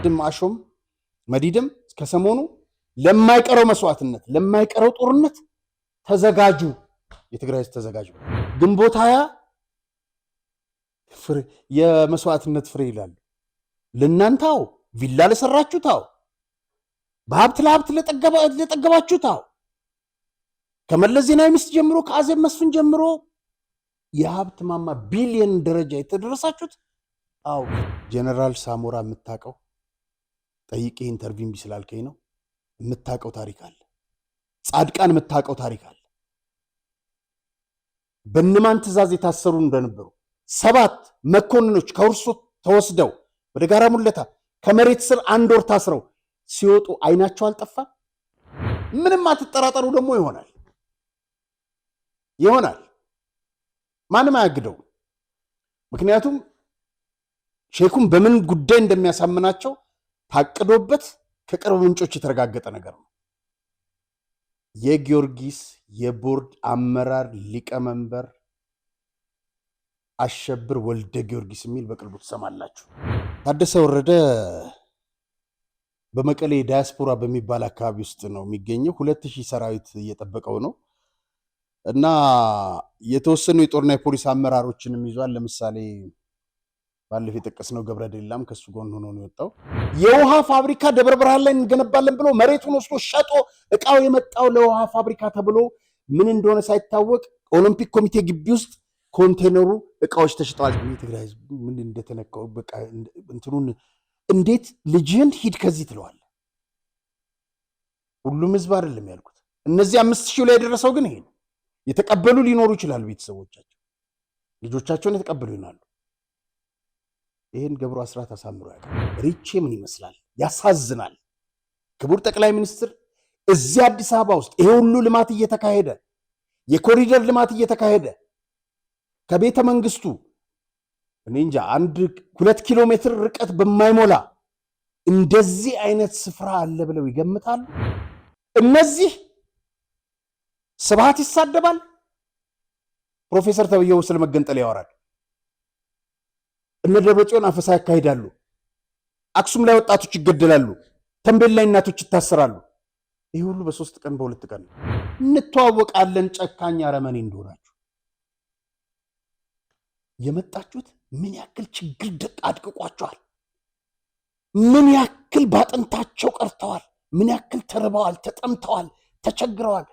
ድም አሾም መዲድም ከሰሞኑ ለማይቀረው መስዋዕትነት ለማይቀረው ጦርነት ተዘጋጁ። የትግራይ ተዘጋጁ። ግንቦት 20 የመስዋዕትነት ፍሬ ይላሉ። ለናንታው ቪላ ለሰራችሁታው በሀብት ለሀብት ለጠገባችሁታው ከመለስ ዜናዊ ሚስት ጀምሮ ከአዜብ መስፍን ጀምሮ የሀብት ማማ ቢሊየን ደረጃ የተደረሳችሁት አው ጀነራል ሳሞራ የምታቀው ጠይቄ ኢንተርቪው ቢስላልከኝ ነው የምታቀው ታሪክ አለ። ጻድቃን የምታቀው ታሪክ አለ። በእነማን ትእዛዝ የታሰሩ እንደነበሩ 7 መኮንኖች ከውርሶ ተወስደው ወደ ጋራ ሙለታ ከመሬት ስር 1 ወር ታስረው ሲወጡ አይናቸው አልጠፋም። ምንም አትጠራጠሩ። ደግሞ ይሆናል ማንም አያግደው። ምክንያቱም ሼኩን በምን ጉዳይ እንደሚያሳምናቸው ታቅዶበት ከቅርብ ምንጮች የተረጋገጠ ነገር ነው። የጊዮርጊስ የቦርድ አመራር ሊቀመንበር አሸብር ወልደ ጊዮርጊስ የሚል በቅርቡ ትሰማላችሁ። ታደሰ ወረደ በመቀሌ ዳያስፖራ በሚባል አካባቢ ውስጥ ነው የሚገኘው። 2000 ሰራዊት እየጠበቀው ነው እና የተወሰኑ የጦርና የፖሊስ አመራሮችንም ይዟል። ለምሳሌ ባለፈ የጠቀስነው ገብረደላም ከሱ ጎን ሆኖ ነው የወጣው። የውሃ ፋብሪካ ደብረ ብርሃን ላይ እንገነባለን ብሎ መሬቱን ወስዶ ሸጦ እቃው የመጣው ለውሃ ፋብሪካ ተብሎ ምን እንደሆነ ሳይታወቅ ኦሎምፒክ ኮሚቴ ግቢ ውስጥ ኮንቴነሩ እቃዎች ተሽጠዋል። የትግራይ ህዝብ ምን እንደተነካው በቃ እንትኑን እንዴት ልጅህን ሂድ ከዚህ ትለዋለህ? ሁሉም ህዝብ አይደለም ያልኩት። እነዚህ 5000 ላይ የደረሰው ግን ይሄ ነው። የተቀበሉ ሊኖሩ ይችላሉ። ቤተሰቦቻቸው ልጆቻቸውን የተቀበሉ ይሆናሉ። ይሄን ገብሩ አስራት አሳምሮ ያውቃል። ሪቼ ምን ይመስላል? ያሳዝናል። ክቡር ጠቅላይ ሚኒስትር እዚህ አዲስ አበባ ውስጥ ይሄ ሁሉ ልማት እየተካሄደ የኮሪደር ልማት እየተካሄደ ከቤተ መንግስቱ እኔ እንጃ 1-2 ኪሎ ሜትር ርቀት በማይሞላ እንደዚህ አይነት ስፍራ አለ ብለው ይገምታሉ? እነዚህ ስብሃት ይሳደባል። ፕሮፌሰር ተብየው ስለመገንጠል ያወራል። እነ ደብረጽዮን አፈሳ ያካሂዳሉ። አክሱም ላይ ወጣቶች ይገደላሉ። ተንቤል ላይ እናቶች ይታሰራሉ። ይህ ሁሉ በ3 ቀን በ2 ቀን እንተዋወቃለን። ጨካኝ አረመኔ እንደሆናችሁ የመጣችሁት ምን ያክል ችግር ደቅ አድቅቋቸዋል፣ ምን ያክል ባጥንታቸው ቀርተዋል፣ ምን ያክል ተርበዋል፣ ተጠምተዋል፣ ተቸግረዋል፣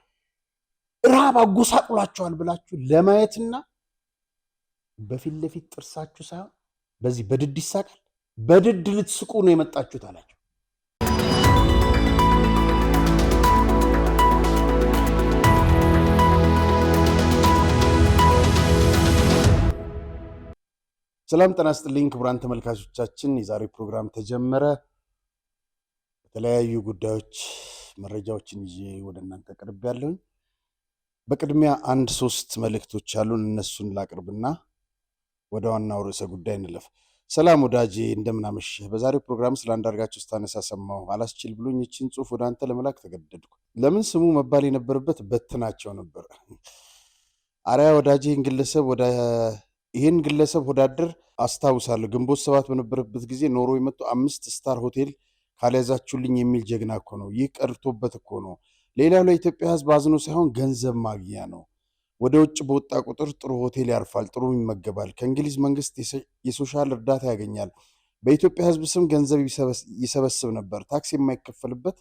ራብ አጎሳቁላቸዋል ብላችሁ ለማየትና በፊት ለፊት ጥርሳችሁ ሳይሆን በዚህ በድድ ይሳቃል። በድድ ልትስቁ ነው የመጣችሁት አላቸው። ሰላም ጤና ይስጥልኝ ክቡራን ተመልካቾቻችን፣ የዛሬው ፕሮግራም ተጀመረ። የተለያዩ ጉዳዮች መረጃዎችን ይዤ ወደ እናንተ ቀርቤያለሁ። በቅድሚያ 1-3 መልእክቶች አሉን፣ እነሱን ላቅርብና ወደ ዋናው ርዕሰ ጉዳይ እንለፍ። ሰላም ወዳጄ እንደምን አመሸህ? በዛሬው ፕሮግራም ስለ አንዳርጋቸው ስታነሳ ሰማሁ። አላስችል ብሎኝ እቺን ጽሑፍ ወደ አንተ ለመላክ ተገደድኩ። ለምን ስሙ መባል የነበረበት በትናቸው ነበር። አሪያ ወዳጄ ይህን ግለሰብ ወዳደር አስታውሳለሁ። ግንቦት 7 በነበረበት ጊዜ ኖርዌይ መጥቶ 5 ስታር ሆቴል ካልያዛችሁልኝ የሚል ጀግና እኮ ነው። ይህ ቀርቶበት እኮ ነው። ሌላው ለኢትዮጵያ ሕዝብ አዝኖ ሳይሆን ገንዘብ ማግኛ ነው። ወደ ውጭ በወጣ ቁጥር ጥሩ ሆቴል ያርፋል፣ ጥሩ ይመገባል፣ ከእንግሊዝ መንግስት የሶሻል እርዳታ ያገኛል። በኢትዮጵያ ሕዝብ ስም ገንዘብ ይሰበስብ ነበር። ታክስ የማይከፈልበት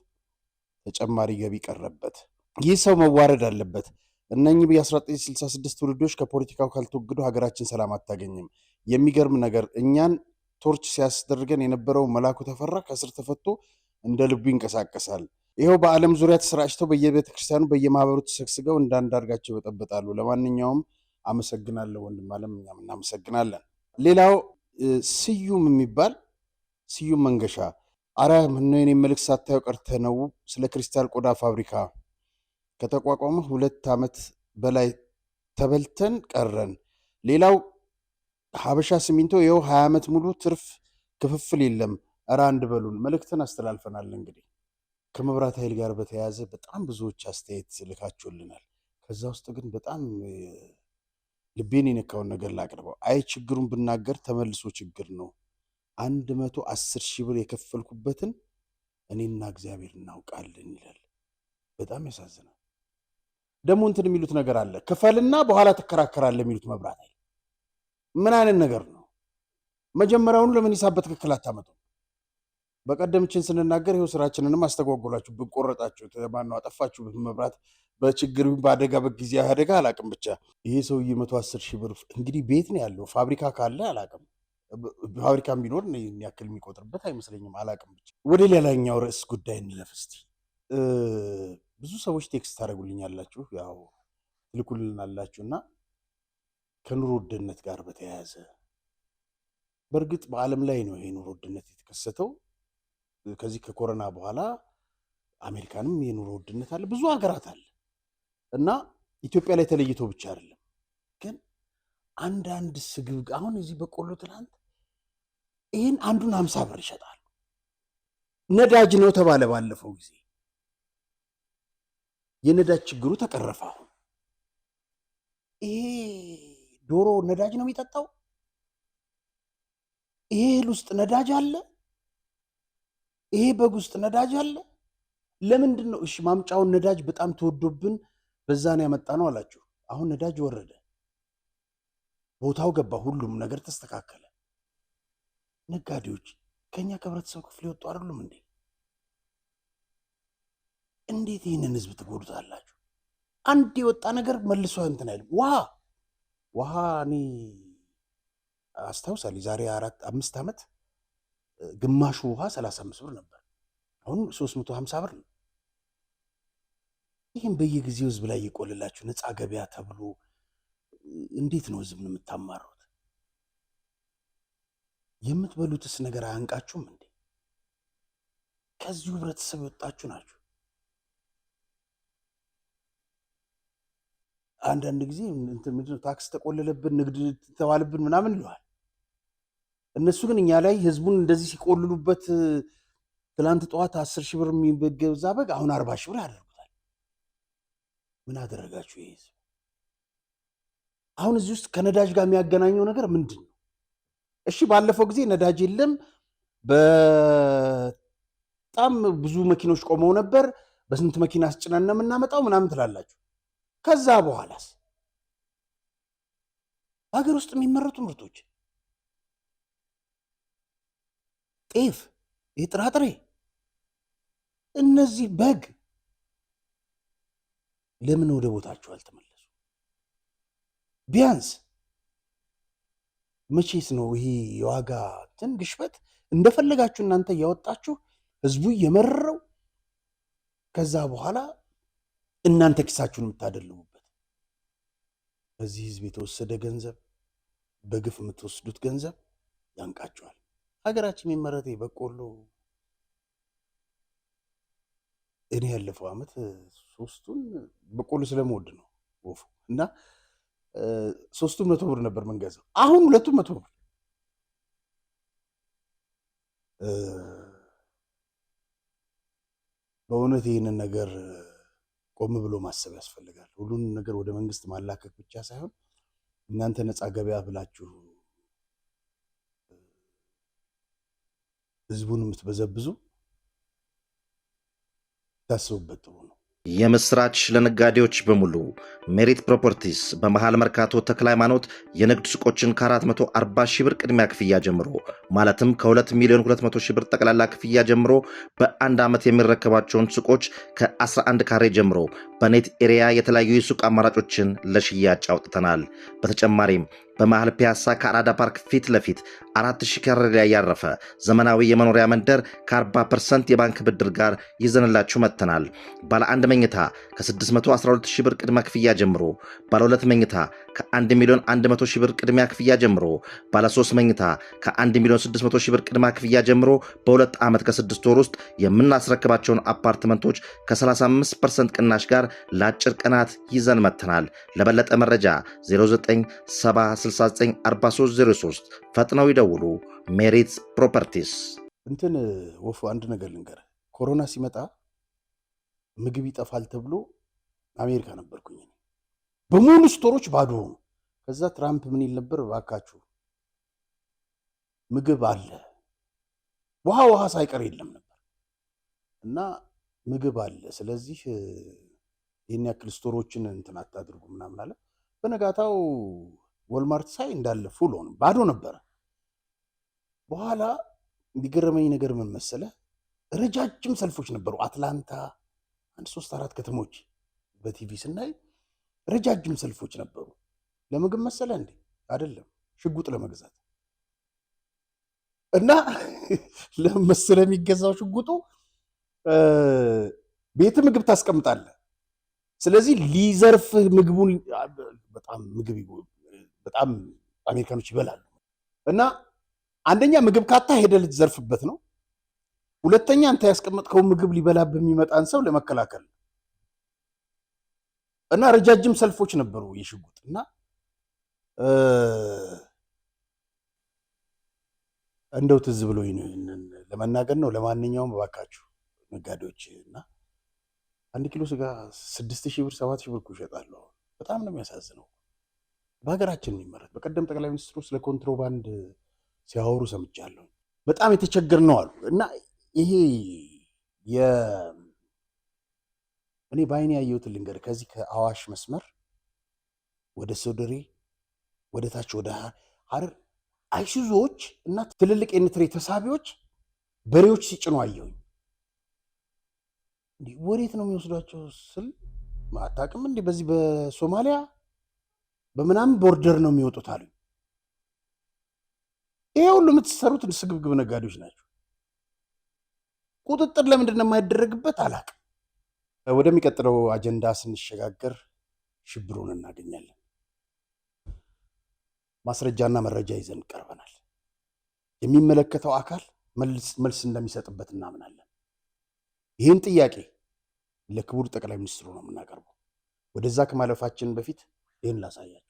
ተጨማሪ ገቢ ቀረበት። ይህ ሰው መዋረድ አለበት። እነኚህ የ1966 ትውልዶች ከፖለቲካው ካልተወገዱ ሀገራችን ሰላም አታገኝም። የሚገርም ነገር እኛን ቶርች ሲያስደርገን የነበረው መላኩ ተፈራ ከስር ተፈቶ እንደ ልቡ ይንቀሳቀሳል። ይኸው በዓለም ዙሪያ ተሰራጭተው በየቤተ ክርስቲያኑ በየማህበሩ ተሰግስገው እንዳንዳርጋቸው ይበጠበጣሉ። ለማንኛውም አመሰግናለሁ ወንድም አለም፣ እኛም እናመሰግናለን። ሌላው ስዩም የሚባል ስዩም መንገሻ አሪያ ምነው የኔ መልእክት ሳታየው ቀርተህ ነው? ስለ ክሪስታል ቆዳ ፋብሪካ ከተቋቋመ 2 ዓመት በላይ ተበልተን ቀረን። ሌላው ሀበሻ ሲሚንቶ ይኸው 20 ዓመት ሙሉ ትርፍ ክፍፍል የለም። እረ አንድ በሉን። መልእክትን አስተላልፈናል። እንግዲህ ከመብራት ኃይል ጋር በተያያዘ በጣም ብዙዎች አስተያየት ልካችሁልናል። ከዛ ውስጥ ግን በጣም ልቤን የነካውን ነገር ላቅርበው። አይ ችግሩን ብናገር ተመልሶ ችግር ነው። 110,000 ብር የከፈልኩበትን እኔና እግዚአብሔር እናውቃለን ይላል። በጣም ያሳዝናል። ደግሞ እንትን የሚሉት ነገር አለ፣ ክፈልና በኋላ ትከራከራለህ የሚሉት መብራት አይደል? ምን አይነት ነገር ነው? መጀመሪያውኑ ለምን ሂሳብ በትክክል አታመጡ? በቀደምችን ስንናገር ይኸው ስራችንንም አስተጓጎላችሁ፣ ብቆረጣችሁ፣ ማነው አጠፋችሁ፣ መብራት በችግር በአደጋ በጊዜ አደጋ አላቅም። ብቻ ይሄ ሰውዬ 110,000 ብር እንግዲህ ቤት ነው ያለው። ፋብሪካ ካለ አላቅም፣ ፋብሪካም ቢኖር ያክል የሚቆጥርበት አይመስለኝም። አላቅም። ብቻ ወደ ሌላኛው ርዕስ ጉዳይ እንለፍ እስቲ። ብዙ ሰዎች ቴክስት ታደርጉልኛላችሁ፣ ያው ትልኩልናላችሁ እና ከኑሮ ውድነት ጋር በተያያዘ በእርግጥ በዓለም ላይ ነው ይሄ ኑሮ ውድነት የተከሰተው። ከዚህ ከኮሮና በኋላ አሜሪካንም የኑሮ ውድነት አለ፣ ብዙ ሀገራት አለ እና ኢትዮጵያ ላይ ተለይቶ ብቻ አይደለም። ግን አንዳንድ ስግብግ አሁን እዚህ በቆሎ ትናንት ይህን አንዱን 50 ብር ይሸጣሉ። ነዳጅ ነው ተባለ። ባለፈው ጊዜ የነዳጅ ችግሩ ተቀረፈ። አሁን ይሄ ዶሮ ነዳጅ ነው የሚጠጣው። ይሄ እህል ውስጥ ነዳጅ አለ። ይሄ በግ ውስጥ ነዳጅ አለ። ለምንድን ነው? እሺ ማምጫውን ነዳጅ በጣም ተወዶብን በዛን ያመጣ ነው አላችሁ። አሁን ነዳጅ ወረደ፣ ቦታው ገባ፣ ሁሉም ነገር ተስተካከለ። ነጋዴዎች ከኛ ከህብረተሰብ ክፍል የወጡ አይደሉም እንዴ? እንዴት ይህንን ህዝብ ትጎዱታላችሁ? አንድ የወጣ ነገር መልሶ እንትን አይልም። ውሃ እኔ አስታውሳለሁ ዛሬ 4-5 ዓመት ግማሹ ውሃ 35 ብር ነበር። አሁን 350 ብር ነው። ይህም በየጊዜው ህዝብ ላይ እየቆለላችሁ ነፃ ገበያ ተብሎ እንዴት ነው ህዝብን የምታማሩት? የምትበሉትስ ነገር አያንቃችሁም እንዴ? ከዚሁ ህብረተሰብ የወጣችሁ ናችሁ። አንዳንድ ጊዜ ምንድነው ታክስ ተቆለለብን፣ ንግድ ተዋልብን ምናምን ይለዋል። እነሱ ግን እኛ ላይ ህዝቡን እንደዚህ ሲቆልሉበት ትላንት ጠዋት 10,000 ብር የሚገዛ በግ አሁን 40,000 ብር ያደርጉታል። ምን አደረጋችሁ ይሄ ህዝብ? አሁን እዚህ ውስጥ ከነዳጅ ጋር የሚያገናኘው ነገር ምንድን ነው? እሺ ባለፈው ጊዜ ነዳጅ የለም፣ በጣም ብዙ መኪኖች ቆመው ነበር፣ በስንት መኪና አስጭነን ነው የምናመጣው ምናምን ትላላችሁ። ከዛ በኋላስ ሀገር ውስጥ የሚመረቱ ምርቶች ጤፍ፣ የጥራጥሬ፣ እነዚህ በግ ለምን ወደ ቦታቸው አልተመለሱ? ቢያንስ መቼስ ነው ይሄ የዋጋ ግሽበት እንደፈለጋችሁ እናንተ እያወጣችሁ ህዝቡ እየመረረው ከዛ በኋላ እናንተ ኪሳችሁን የምታደልቡበት። በዚህ ህዝብ የተወሰደ ገንዘብ፣ በግፍ የምትወስዱት ገንዘብ ያንቃችኋል። ሀገራችን የሚመረተ በቆሎ እኔ ያለፈው ዓመት 3ቱን በቆሎ ስለምወድ ነው ወፉ እና 3ቱን 100 ብር ነበር መንገዛው። አሁን 2ቱም 100 ብር። በእውነት ይህንን ነገር ቆም ብሎ ማሰብ ያስፈልጋል። ሁሉን ነገር ወደ መንግስት ማላከክ ብቻ ሳይሆን እናንተ ነፃ ገበያ ብላችሁ ህዝቡን የምትበዘብዙ ታስቡበት ጥሩ ነው። የምስራች ለነጋዴዎች በሙሉ ሜሪት ፕሮፐርቲስ በመሃል መርካቶ ተክለ ሃይማኖት የንግድ ሱቆችን ከ440,000 ብር ቅድሚያ ክፍያ ጀምሮ ማለትም ከ2,200,000 ብር ጠቅላላ ክፍያ ጀምሮ በአንድ ዓመት የሚረከባቸውን ሱቆች ከ11 ካሬ ጀምሮ በኔት ኤሪያ የተለያዩ የሱቅ አማራጮችን ለሽያጭ አውጥተናል። በተጨማሪም በመሃል ፒያሳ ከአራዳ ፓርክ ፊት ለፊት 4,000 ካሬ ላይ ያረፈ ዘመናዊ የመኖሪያ መንደር ከ40% የባንክ ብድር ጋር ይዘንላችሁ መጥተናል። ባለ 1 መኝታ ከ612,000 ብር ቅድመ ክፍያ ጀምሮ፣ ባለ 2 መኝታ ከ1,100,000 ብር ቅድሚያ ክፍያ ጀምሮ፣ ባለ 3 መኝታ ከ1,600,000 ብር ቅድመ ክፍያ ጀምሮ በ2 ዓመት ከ6 ወር ውስጥ የምናስረክባቸውን አፓርትመንቶች ከ35% ቅናሽ ጋር ለአጭር ቀናት ይዘን መጥተናል። ለበለጠ መረጃ 0970694303 ፈጥነው ይደውሉ። ሜሪት ፕሮፐርቲስ። እንትን ወፉ አንድ ነገር ልንገር፣ ኮሮና ሲመጣ ምግብ ይጠፋል ተብሎ አሜሪካ ነበርኩኝ። በሙሉ ስቶሮች ባዶ ሆኑ። ከዛ ትራምፕ ምን ይል ነበር? እባካችሁ ምግብ አለ ውሃ ሳይቀር የለም ነበር እና ምግብ አለ። ስለዚህ ይህን ያክል ስቶሮችን እንትን አታድርጉ ምናምን አለ። በነጋታው ወልማርት ሳይ እንዳለ ፉል ሆነ፣ ባዶ ነበረ። በኋላ የሚገርመኝ ነገር ምን መሰለ፣ ረጃጅም ሰልፎች ነበሩ። አትላንታ 3-4 ከተሞች በቲቪ ስናይ ረጃጅም ሰልፎች ነበሩ። ለምግብ መሰለ እንዴ? አይደለም፣ ሽጉጥ ለመግዛት እና ለመሰለ የሚገዛው ሽጉጡ ቤት ምግብ ታስቀምጣለህ። ስለዚህ ሊዘርፍህ ምግቡን በጣም አሜሪካኖች ይበላሉ። እና አንደኛ ምግብ ካታ ሄደህ ልትዘርፍበት ነው። ሁለተኛ አንተ ያስቀመጥከው ምግብ ሊበላብህ የሚመጣን ሰው ለመከላከል ነው። እና ረጃጅም ሰልፎች ነበሩ የሽጉጥ እና እንደው ትዝ ብሎኝ ነው ይሄንን ለመናገር ነው። ለማንኛውም እባካችሁ ነጋዴዎች እና 1 ኪሎ ስጋ 6,000 ብር 7,000 ብር ይሸጣሉ። በጣም ነው የሚያሳዝነው። በሀገራችን የሚመረት በቀደም ጠቅላይ ሚኒስትሩ ስለ ኮንትሮባንድ ሲያወሩ ሰምቻለሁ። በጣም የተቸገር ነው አሉ እና ይሄ እኔ በአይኔ ያየሁትን ልንገር። ከዚህ ከአዋሽ መስመር ወደ ሶደሬ ወደ ታች ወደ ሀረር አይሱዞች እና ትልልቅ የንትሬ ተሳቢዎች በሬዎች ሲጭኑ አየሁኝ። ወዴት ነው የሚወስዷቸው ስል አታውቅም እንዴ? በዚህ በሶማሊያ በምናምን ቦርደር ነው የሚወጡት አሉኝ። ይሄ ሁሉ የምትሰሩት ስግብግብ ነጋዴዎች ናቸው። ቁጥጥር ለምንድን ነው የማይደረግበት አላውቅም። ወደሚቀጥለው አጀንዳ ስንሸጋገር ሽብሩን እናገኛለን። ማስረጃና መረጃ ይዘን ቀርበናል። የሚመለከተው አካል መልስ እንደሚሰጥበት እናምናለን። ይህን ጥያቄ ለክቡር ጠቅላይ ሚኒስትሩ ነው የምናቀርበው። ወደዛ ከማለፋችን በፊት ይህን ላሳያችሁ።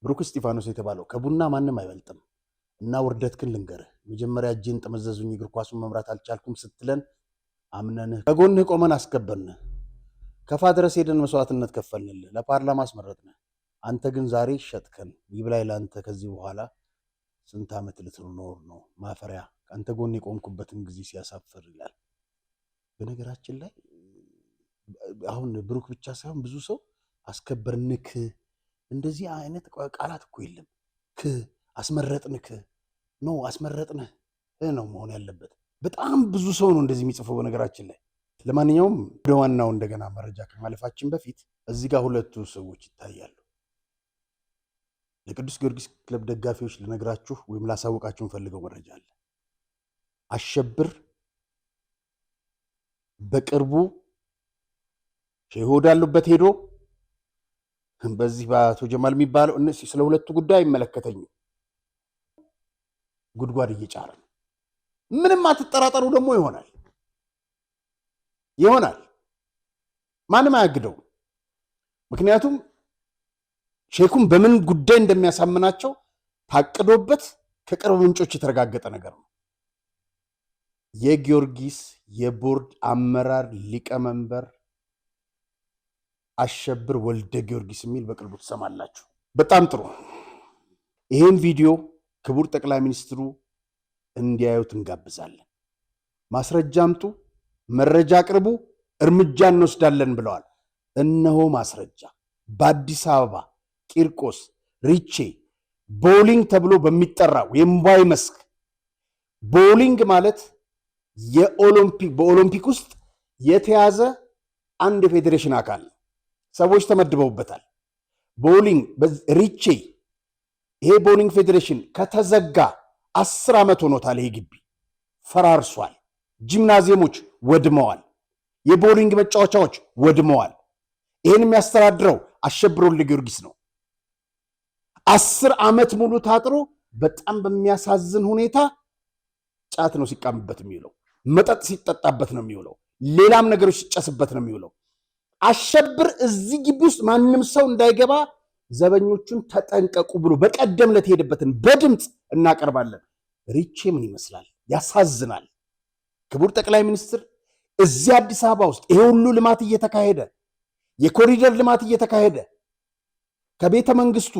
ብሩክ እስጢፋኖስ የተባለው ከቡና ማንም አይበልጥም እና ውርደትክን ልንገርህ። መጀመሪያ እጅን ጠመዘዙኝ፣ እግር ኳሱን መምራት አልቻልኩም ስትለን አምነንህ ከጎንህ ቆመን አስከበርንህ። ከፋ ድረስ ሄደን መስዋዕትነት ከፈልንልህ፣ ለፓርላማ አስመረጥንህ። አንተ ግን ዛሬ ሸጥከን። ይብላኝ ለአንተ። ከዚህ በኋላ ስንት ዓመት ልትኖር ነው? ማፈሪያ። ከአንተ ጎን የቆምኩበትን ጊዜ ሲያሳፍር ይላል። በነገራችን ላይ አሁን ብሩክ ብቻ ሳይሆን ብዙ ሰው አስከበርንክ፣ እንደዚህ አይነት ቃላት እኮ የለም። አስመረጥንክ ነው፣ አስመረጥንህ ነው መሆን ያለበት። በጣም ብዙ ሰው ነው እንደዚህ የሚጽፈው በነገራችን ላይ። ለማንኛውም ወደ ዋናው እንደገና መረጃ ከማለፋችን በፊት እዚህ ጋር ሁለቱ ሰዎች ይታያሉ። ለቅዱስ ጊዮርጊስ ክለብ ደጋፊዎች ልነግራችሁ ወይም ላሳውቃችሁ እንፈልገው መረጃ አለ። አሸብር በቅርቡ ሼህ ወዳሉበት ሄዶ በዚህ በአቶ ጀማል የሚባለው ስለ ሁለቱ ጉዳይ አይመለከተኝም ጉድጓድ እየጫረ ነው። ምንም አትጠራጠሩ፣ ደግሞ ይሆናል። ማንም አያግደውም። ምክንያቱም ሼኩን በምን ጉዳይ እንደሚያሳምናቸው ታቅዶበት ከቅርብ ምንጮች የተረጋገጠ ነገር ነው። የጊዮርጊስ የቦርድ አመራር ሊቀመንበር አሸብር ወልደ ጊዮርጊስ የሚል በቅርቡ ትሰማላችሁ። በጣም ጥሩ። ይህን ቪዲዮ ክቡር ጠቅላይ ሚኒስትሩ እንዲያዩት እንጋብዛለን። ማስረጃ አምጡ፣ መረጃ አቅርቡ፣ እርምጃ እንወስዳለን ብለዋል። እነሆ ማስረጃ። በአዲስ አበባ ቂርቆስ ሪቼ ቦሊንግ ተብሎ በሚጠራው የእምቧይ መስክ ቦሊንግ ማለት በኦሎምፒክ ውስጥ የተያዘ አንድ የፌዴሬሽን አካል ሰዎች ተመድበውበታል። ቦሊንግ ሪቼ ይሄ ቦሊንግ ፌዴሬሽን ከተዘጋ 10 ዓመት ሆኖታል። ይሄ ግቢ ፈራርሷል። ጂምናዚየሞች ወድመዋል። የቦሊንግ መጫወቻዎች ወድመዋል። ይህን የሚያስተዳድረው አሸብር ወልደ ጊዮርጊስ ነው። 10 ዓመት ሙሉ ታጥሮ በጣም በሚያሳዝን ሁኔታ ጫት ነው ሲቃምበት የሚውለው፣ መጠጥ ሲጠጣበት ነው የሚውለው፣ ሌላም ነገሮች ሲጨስበት ነው የሚውለው። አሸብር እዚህ ግቢ ውስጥ ማንም ሰው እንዳይገባ ዘበኞቹን ተጠንቀቁ ብሎ በቀደም ዕለት ሄደበትን በድምፅ እናቀርባለን። ሪቼ ምን ይመስላል? ያሳዝናል። ክቡር ጠቅላይ ሚኒስትር እዚህ አዲስ አበባ ውስጥ ይሄ ሁሉ ልማት እየተካሄደ የኮሪደር ልማት እየተካሄደ ከቤተ መንግስቱ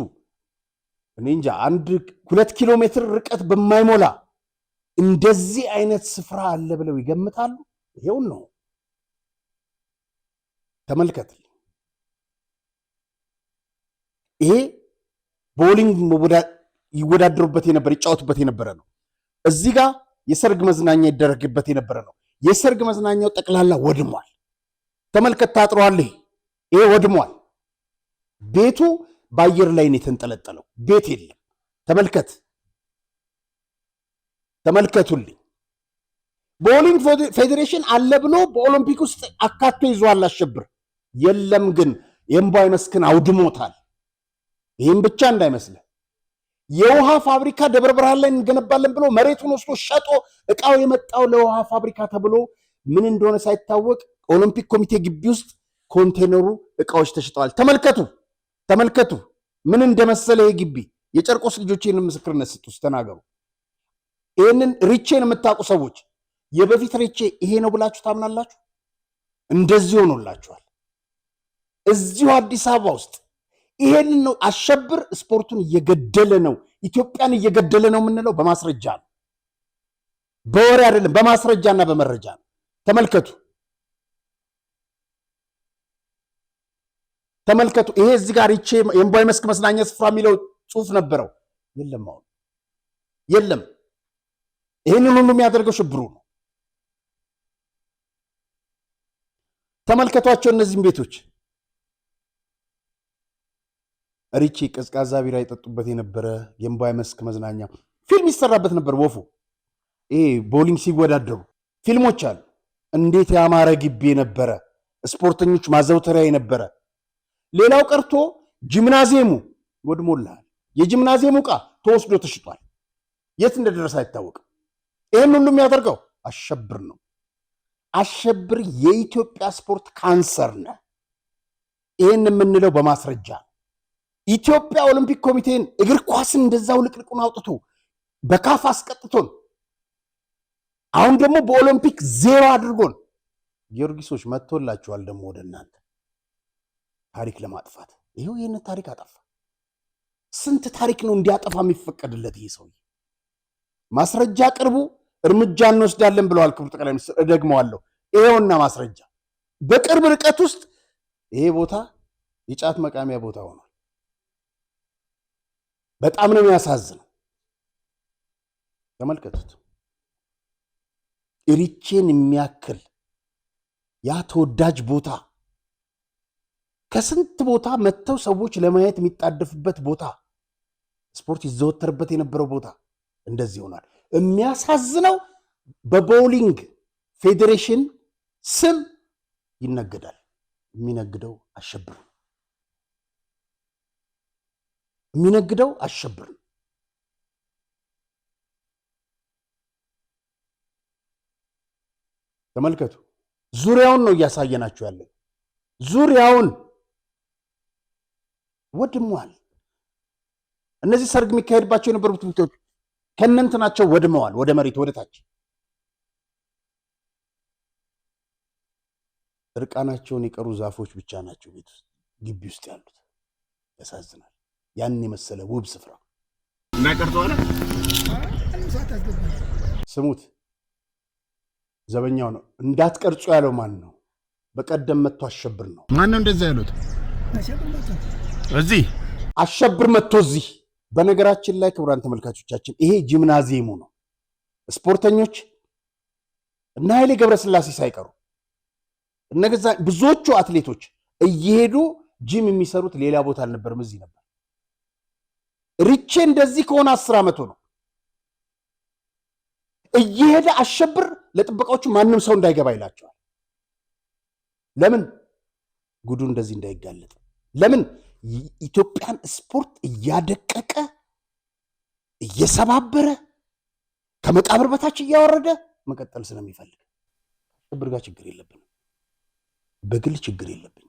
እኔ እንጃ 1-2 ኪሎ ሜትር ርቀት በማይሞላ እንደዚህ አይነት ስፍራ አለ ብለው ይገምታሉ? ይሄው ነው። ተመልከት። ይሄ ቦሊንግ ይወዳደሩበት የነበረ ይጫወቱበት የነበረ ነው። እዚህ ጋር የሰርግ መዝናኛ ይደረግበት የነበረ ነው። የሰርግ መዝናኛው ጠቅላላ ወድሟል። ተመልከት፣ ታጥሯል። ይሄ ወድሟል። ቤቱ በአየር ላይ ነው የተንጠለጠለው። ቤት የለም። ተመልከት፣ ተመልከቱልኝ። ቦሊንግ ፌዴሬሽን አለ ብሎ በኦሎምፒክ ውስጥ አካቶ ይዟል አሸብር። የለም ግን የእምቧይ መስክን አውድሞታል። ይህም ብቻ እንዳይመስልህ የውሃ ፋብሪካ ደብረ ብርሃን ላይ እንገነባለን ብሎ መሬቱን ወስዶ ሸጦ እቃው የመጣው ለውሃ ፋብሪካ ተብሎ ምን እንደሆነ ሳይታወቅ ኦሎምፒክ ኮሚቴ ግቢ ውስጥ ኮንቴነሩ እቃዎች ተሽጠዋል። ተመልከቱ፣ ተመልከቱ ምን እንደመሰለ ይሄ ግቢ። የጨርቆስ ልጆች ይህንን ምስክርነት ስጡ፣ ተናገሩ። ይህንን ሪቼን የምታውቁ ሰዎች የበፊት ሪቼ ይሄ ነው ብላችሁ ታምናላችሁ? እንደዚህ ሆኖላችኋል። እዚሁ አዲስ አበባ ውስጥ ይሄንን ነው። አሸብር ስፖርቱን እየገደለ ነው፣ ኢትዮጵያን እየገደለ ነው የምንለው በማስረጃ ነው፣ በወሬ አይደለም፣ በማስረጃና በመረጃ ነው። ተመልከቱ፣ ተመልከቱ። ይሄ እዚህ ጋር ሪቼ የእምቧይ መስክ መዝናኛ ስፍራ የሚለው ጽሑፍ ነበረው። የለም፣ አሁን የለም። ይህንን ሁሉ የሚያደርገው ሽብሩ ነው። ተመልከቷቸው እነዚህም ቤቶች። ሪቼ ቀዝቃዛ ቢራ የጠጡበት የነበረ የእምቧይ መስክ መዝናኛ ፊልም ይሰራበት ነበር። ወፉ ይሄ ቦሊንግ ሲወዳደሩ ፊልሞች አሉ። እንዴት ያማረ ግቢ የነበረ ስፖርተኞች ማዘውተሪያ የነበረ። ሌላው ቀርቶ ጂምናዚየሙ ወድሞልሃል። የጂምናዚየሙ ዕቃ ተወስዶ ተሽጧል። የት እንደደረሰ አይታወቅም። ይህን ሁሉ የሚያደርገው አሸብር ነው። አሸብር የኢትዮጵያ ስፖርት ካንሰር ነው። ይህን የምንለው በማስረጃ ኢትዮጵያ ኦሎምፒክ ኮሚቴን እግር ኳስን እንደዛው ልቅልቁን አውጥቶ በካፍ አስቀጥቶን አሁን ደግሞ በኦሎምፒክ ዜሮ አድርጎን ጊዮርጊሶች መጥቶላችኋል ደግሞ ወደ እናንተ ታሪክ ለማጥፋት። ይሄው ይህንን ታሪክ አጠፋ። ስንት ታሪክ ነው እንዲያጠፋ የሚፈቀድለት ይህ ሰውዬ? ማስረጃ ቅርቡ፣ እርምጃ እንወስዳለን ብለዋል ክቡር ጠቅላይ ሚኒስትር። እደግመዋለሁ፣ ይሄውና ማስረጃ። በቅርብ ርቀት ውስጥ ይሄ ቦታ የጫት መቃሚያ ቦታ ሆኗል። በጣም ነው የሚያሳዝነው። ተመልከቱት። ሪቼን የሚያክል ያ ተወዳጅ ቦታ ከስንት ቦታ መጥተው ሰዎች ለማየት የሚጣደፉበት ቦታ፣ ስፖርት ይዘወተርበት የነበረው ቦታ እንደዚህ ይሆናል። የሚያሳዝነው በቦሊንግ ፌዴሬሽን ስም ይነገዳል። የሚነግደው አሸብር ነው። የሚነግደው አሸብር ነው። ተመልከቱ። ዙሪያውን ነው እያሳየናችሁ ያለ። ዙሪያውን ወድመዋል። እነዚህ ሰርግ የሚካሄድባቸው የነበሩ ትምህርቶች ከነንትናቸው ወድመዋል። ወደ መሬት ወደ ታች እርቃናቸውን የቀሩ ዛፎች ብቻ ናቸው ቤት ውስጥ ግቢ ውስጥ ያሉት። ያሳዝናል። ያን የመሰለ ውብ ስፍራ እናቀርተዋለ። ስሙት። ዘበኛው ነው እንዳትቀርጹ ያለው ማን ነው? በቀደም መጥቶ አሸብር ነው። ማን ነው እንደዛ ያሉት? እዚህ አሸብር መጥቶ እዚህ። በነገራችን ላይ ክቡራን ተመልካቾቻችን ይሄ ጂምናዚየሙ ነው። ስፖርተኞች እና ኃይሌ ገብረስላሴ ሳይቀሩ እነገዛ ብዙዎቹ አትሌቶች እየሄዱ ጂም የሚሰሩት ሌላ ቦታ አልነበርም፣ እዚህ ነበር። ሪቼ እንደዚህ ከሆነ 10 ዓመቱ ነው። እየሄደ አሸብር ለጥበቃዎቹ ማንም ሰው እንዳይገባ ይላቸዋል። ለምን? ጉዱ እንደዚህ እንዳይጋለጥ። ለምን? ኢትዮጵያን ስፖርት እያደቀቀ እየሰባበረ ከመቃብር በታች እያወረደ መቀጠል ስለሚፈልግ አሸብር ጋር ችግር የለብንም፣ በግል ችግር የለብኝ።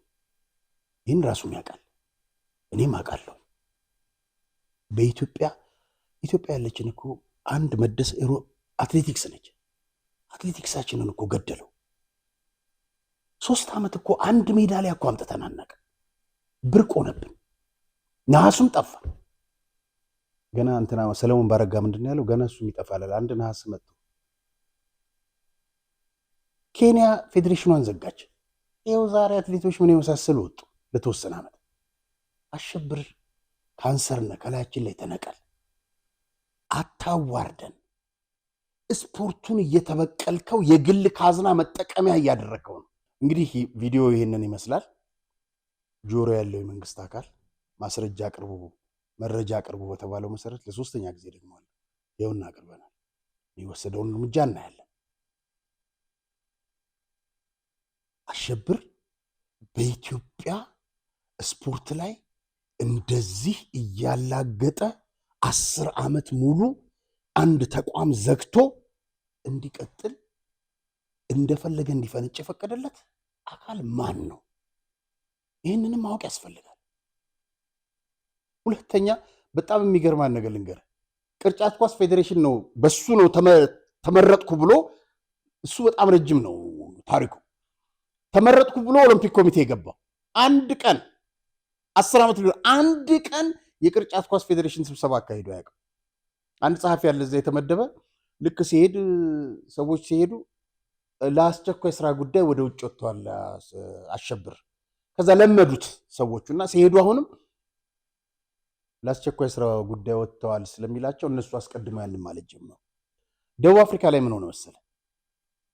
ይህን ራሱም ያውቃል፣ እኔም አውቃለሁ። በኢትዮጵያ ያለችን እኮ አንድ መደስ አትሌቲክስ ነች። አትሌቲክሳችንን እኮ ገደለው። 3 ዓመት እኮ አንድ ሜዳሊያ እኮ አምጥተን አናውቅም። ብርቅ ሆነብን። ነሐሱም ጠፋ። ገና እንትና ሰለሞን ባረጋ ምንድን ያለው? ገና እሱም ይጠፋል። አንድ ነሐስ መጥቶ ኬንያ ፌዴሬሽኗን ዘጋች። ይኸው ዛሬ አትሌቶች ምን የመሳሰሉ ወጡ። ለተወሰነ ዓመት አሸብር ካንሰር ነህ፣ ከላያችን ላይ ተነቀል፣ አታዋርደን። ስፖርቱን እየተበቀልከው የግል ካዝና መጠቀሚያ እያደረግከው ነው። እንግዲህ ቪዲዮ ይሄንን ይመስላል። ጆሮ ያለው የመንግስት አካል ማስረጃ አቅርቡ፣ መረጃ አቅርቡ በተባለው መሰረት ለሶስተኛ ጊዜ ደግሞ አለ ይኸውና አቅርበናል። የሚወሰደውን እርምጃ እናያለን። አሸብር በኢትዮጵያ ስፖርት ላይ እንደዚህ እያላገጠ 10 ዓመት ሙሉ አንድ ተቋም ዘግቶ እንዲቀጥል እንደፈለገ እንዲፈነጭ የፈቀደለት አካል ማን ነው? ይህንንም ማወቅ ያስፈልጋል። ሁለተኛ በጣም የሚገርማን ነገር ልንገርህ። ቅርጫት ኳስ ፌዴሬሽን ነው በሱ ነው ተመረጥኩ ብሎ፣ እሱ በጣም ረጅም ነው ታሪኩ። ተመረጥኩ ብሎ ኦሎምፒክ ኮሚቴ የገባው አንድ ቀን 10 ዓመት ሊሆን አንድ ቀን የቅርጫት ኳስ ፌዴሬሽን ስብሰባ አካሂዶ አያውቅም። አንድ ጸሐፊ ያለ እዛ የተመደበ ልክ ሲሄድ ሰዎች ሲሄዱ ለአስቸኳይ ስራ ጉዳይ ወደ ውጭ ወጥተዋል አሸብር። ከዛ ለመዱት ሰዎቹና ሲሄዱ አሁንም ለአስቸኳይ ስራ ጉዳይ ወጥተዋል ስለሚላቸው እነሱ አስቀድመው ያንን ማለት ጀመሩ። ደቡብ አፍሪካ ላይ ምን ሆነ መሰለ?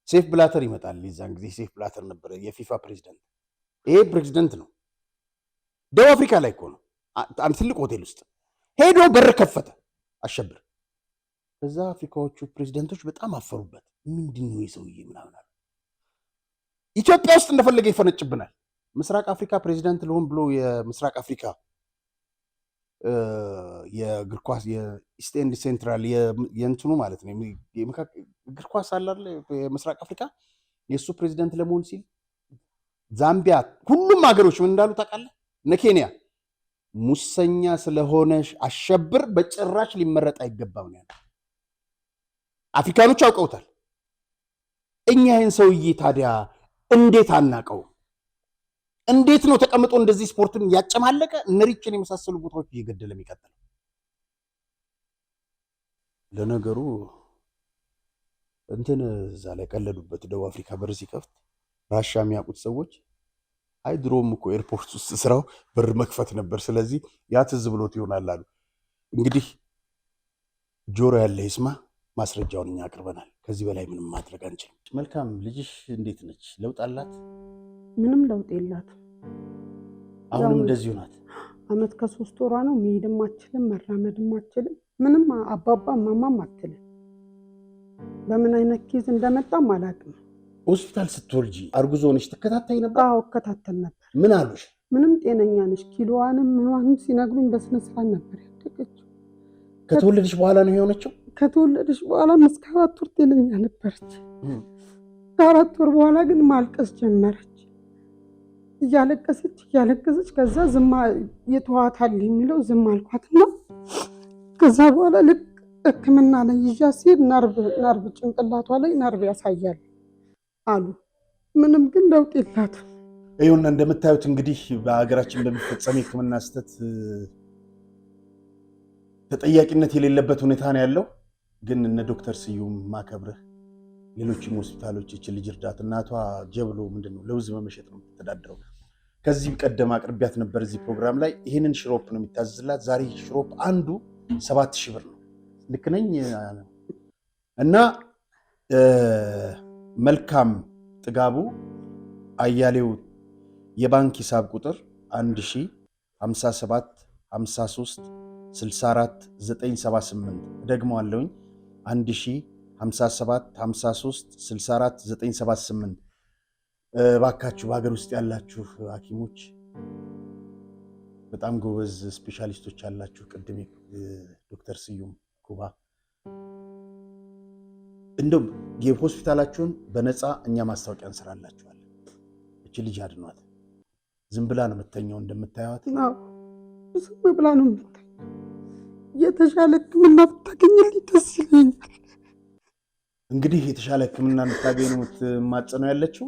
ሴፍ ብላተር ይመጣል። የዛን ጊዜ ሴፍ ብላተር ነበረ የፊፋ ፕሬዚደንት። ይሄ ፕሬዚደንት ነው። ደቡብ አፍሪካ ላይ እኮ ነው አንድ ትልቅ ሆቴል ውስጥ ሄዶ በር ከፈተ አሸብር። ከዛ አፍሪካዎቹ ፕሬዚደንቶች በጣም አፈሩበት። ምንድን ነው የሰውዬ ምናምን አሉ። ኢትዮጵያ ውስጥ እንደፈለገ ይፈነጭብናል። ምስራቅ አፍሪካ ፕሬዚደንት ልሆን ብሎ የምስራቅ አፍሪካ የእግር ኳስ የኢስት ኤንድ ሴንትራል የእንትኑ ማለት ነው እግር ኳስ አለ የምስራቅ አፍሪካ የእሱ ፕሬዚደንት ለመሆን ሲል ዛምቢያ፣ ሁሉም ሀገሮች ምን እንዳሉ ታውቃለህ? እነ ኬንያ ሙሰኛ ስለሆነ አሸብር በጭራሽ ሊመረጥ አይገባም ነው ያለው። አፍሪካኖች አውቀውታል። እኛ ይህን ሰውዬ ታዲያ እንዴት አናቀው? እንዴት ነው ተቀምጦ እንደዚህ ስፖርቱን ያጨማለቀ እነሪችን የመሳሰሉ ቦታዎች እየገደለ የሚቀጥለው? ለነገሩ እንትን እዛ ላይ ቀለዱበት። ደቡብ አፍሪካ በር ሲከፍት ራሻ የሚያውቁት ሰዎች አይ ድሮም እኮ ኤርፖርት ውስጥ ስራው በር መክፈት ነበር፣ ስለዚህ ያ ትዝ ብሎት ይሆናል አሉ። እንግዲህ ጆሮ ያለ ይስማ። ማስረጃውን እኛ አቅርበናል። ከዚህ በላይ ምንም ማድረግ አንችልም። መልካም። ልጅሽ እንዴት ነች? ለውጥ አላት? ምንም ለውጥ የላትም። አሁንም እንደዚሁ ናት። አመት ከ3 ወሯ ነው። መሄድም አትችልም፣ መራመድም አትችልም። ምንም አባባ ማማም አትልም። በምን አይነት ኬዝ እንደመጣም አላውቅም። ሆስፒታል ስትወልጂ አርጉዞ ነሽ ትከታታይ ነበር? አዎ እከታተል ነበር። ምን አሉሽ? ምንም ጤነኛ ነሽ፣ ኪሎዋንም ምኗንም ሲነግሩኝ በስነ ስርዓት ነበር ያደገችው። ከተወለደች በኋላ ነው የሆነችው? ከተወለደች በኋላ እስከ 4 ወር ጤነኛ ነበረች። ከ4 ወር በኋላ ግን ማልቀስ ጀመረች። እያለቀሰች ከዛ ዝም የተዋታል የሚለው ዝም አልኳትና ከዛ በኋላ ልክ ሕክምና ላይ ይዣ ሲሄድ ነርቭ ጭንቅላቷ ላይ ነርቭ ያሳያል አሉ። ምንም ግን ለውጥ የላትም። ይሁንና እንደምታዩት እንግዲህ በሀገራችን በሚፈጸም የሕክምና ስህተት ተጠያቂነት የሌለበት ሁኔታ ነው ያለው። ግን እነ ዶክተር ስዩም ማከብረህ ሌሎችም ሆስፒታሎች ይህች ልጅ እርዳት። እናቷ ጀብሎ ምንድነው ለውዝ በመሸጥ ነው የምትተዳድረው። ከዚህ ቀደም አቅርቢያት ነበር እዚህ ፕሮግራም ላይ። ይህንን ሽሮፕ ነው የሚታዘዝላት። ዛሬ ሽሮፕ አንዱ 7000 ብር ነው። ልክ ነኝ? እና መልካም ጥጋቡ አያሌው የባንክ ሂሳብ ቁጥር 1057 53 64 978 ደግመዋለሁኝ 1057 53 64 978። ባካችሁ በሀገር ውስጥ ያላችሁ ሐኪሞች በጣም ጎበዝ ስፔሻሊስቶች አላችሁ። ቅድም ዶክተር ስዩም ኩባ እንደው የሆስፒታላችሁን በነፃ እኛ ማስታወቂያ እንሰራላችኋለን። እቺ ልጅ አድኗት። ዝም ብላ ነው የምተኛው እንደምታዩት። ዝም ብላ ነው የምተኛው። የተሻለ ሕክምና ብታገኝልኝ ደስ ይለኛል። እንግዲህ የተሻለ ሕክምና እንድታገኝ ነው የምትማጸነው ያለችው።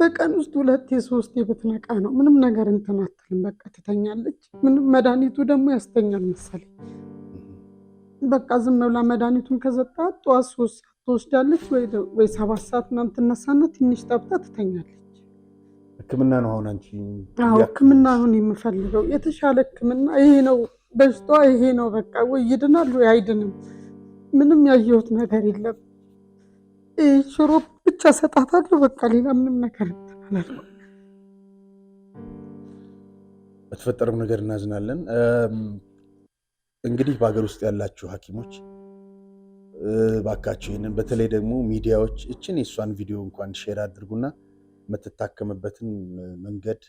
በቀን ውስጥ 2-3 ብትነቃ ነው ምንም ነገር እንትን አትልም። በቃ ትተኛለች። ምንም መድኃኒቱ ደግሞ ያስተኛል መሰለኝ። በቃ ዝም ብላ መድኃኒቱን ከሰጣት ጠዋት 3 ሰዓት ትወስዳለች ወይ 7 ሰዓት ምናምን ትነሳና ትንሽ ጠብታ ትተኛለች። ሕክምና ነው አሁን አንቺ? አዎ ሕክምና ነው የምፈልገው። የተሻለ ሕክምና ይሄ ነው፣ በሽታዋ ይሄ ነው። በቃ ወይ ይድናል ወይ አይድንም። ምንም ያየሁት ነገር የለም። ሽሮ ብቻ ሰጣታለሁ። በቃ ሌላ ምንም ነገር አላልኩም። በተፈጠረው ነገር እናዝናለን። እንግዲህ በሀገር ውስጥ ያላችሁ ሐኪሞች ባካችሁ ይህንን በተለይ ደግሞ ሚዲያዎች እችን የእሷን ቪዲዮ እንኳን ሼር አድርጉና የምትታከምበትን መንገድ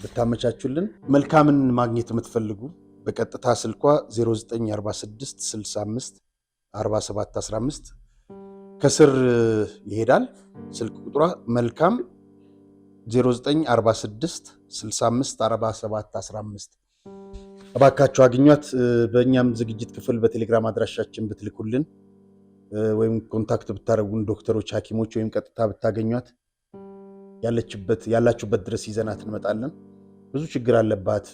ብታመቻቹልን። መልካምን ማግኘት የምትፈልጉ በቀጥታ ስልኳ 0946 65 47 15 ከስር ይሄዳል። ስልክ ቁጥሯ መልካም 0946 65 47 15 እባካችሁ አግኟት። በእኛም ዝግጅት ክፍል በቴሌግራም አድራሻችን ብትልኩልን ወይም ኮንታክት ብታደርጉን ዶክተሮች፣ ሐኪሞች ወይም ቀጥታ ብታገኟት ያላችሁበት ድረስ ይዘናት እንመጣለን። ብዙ ችግር አለባት።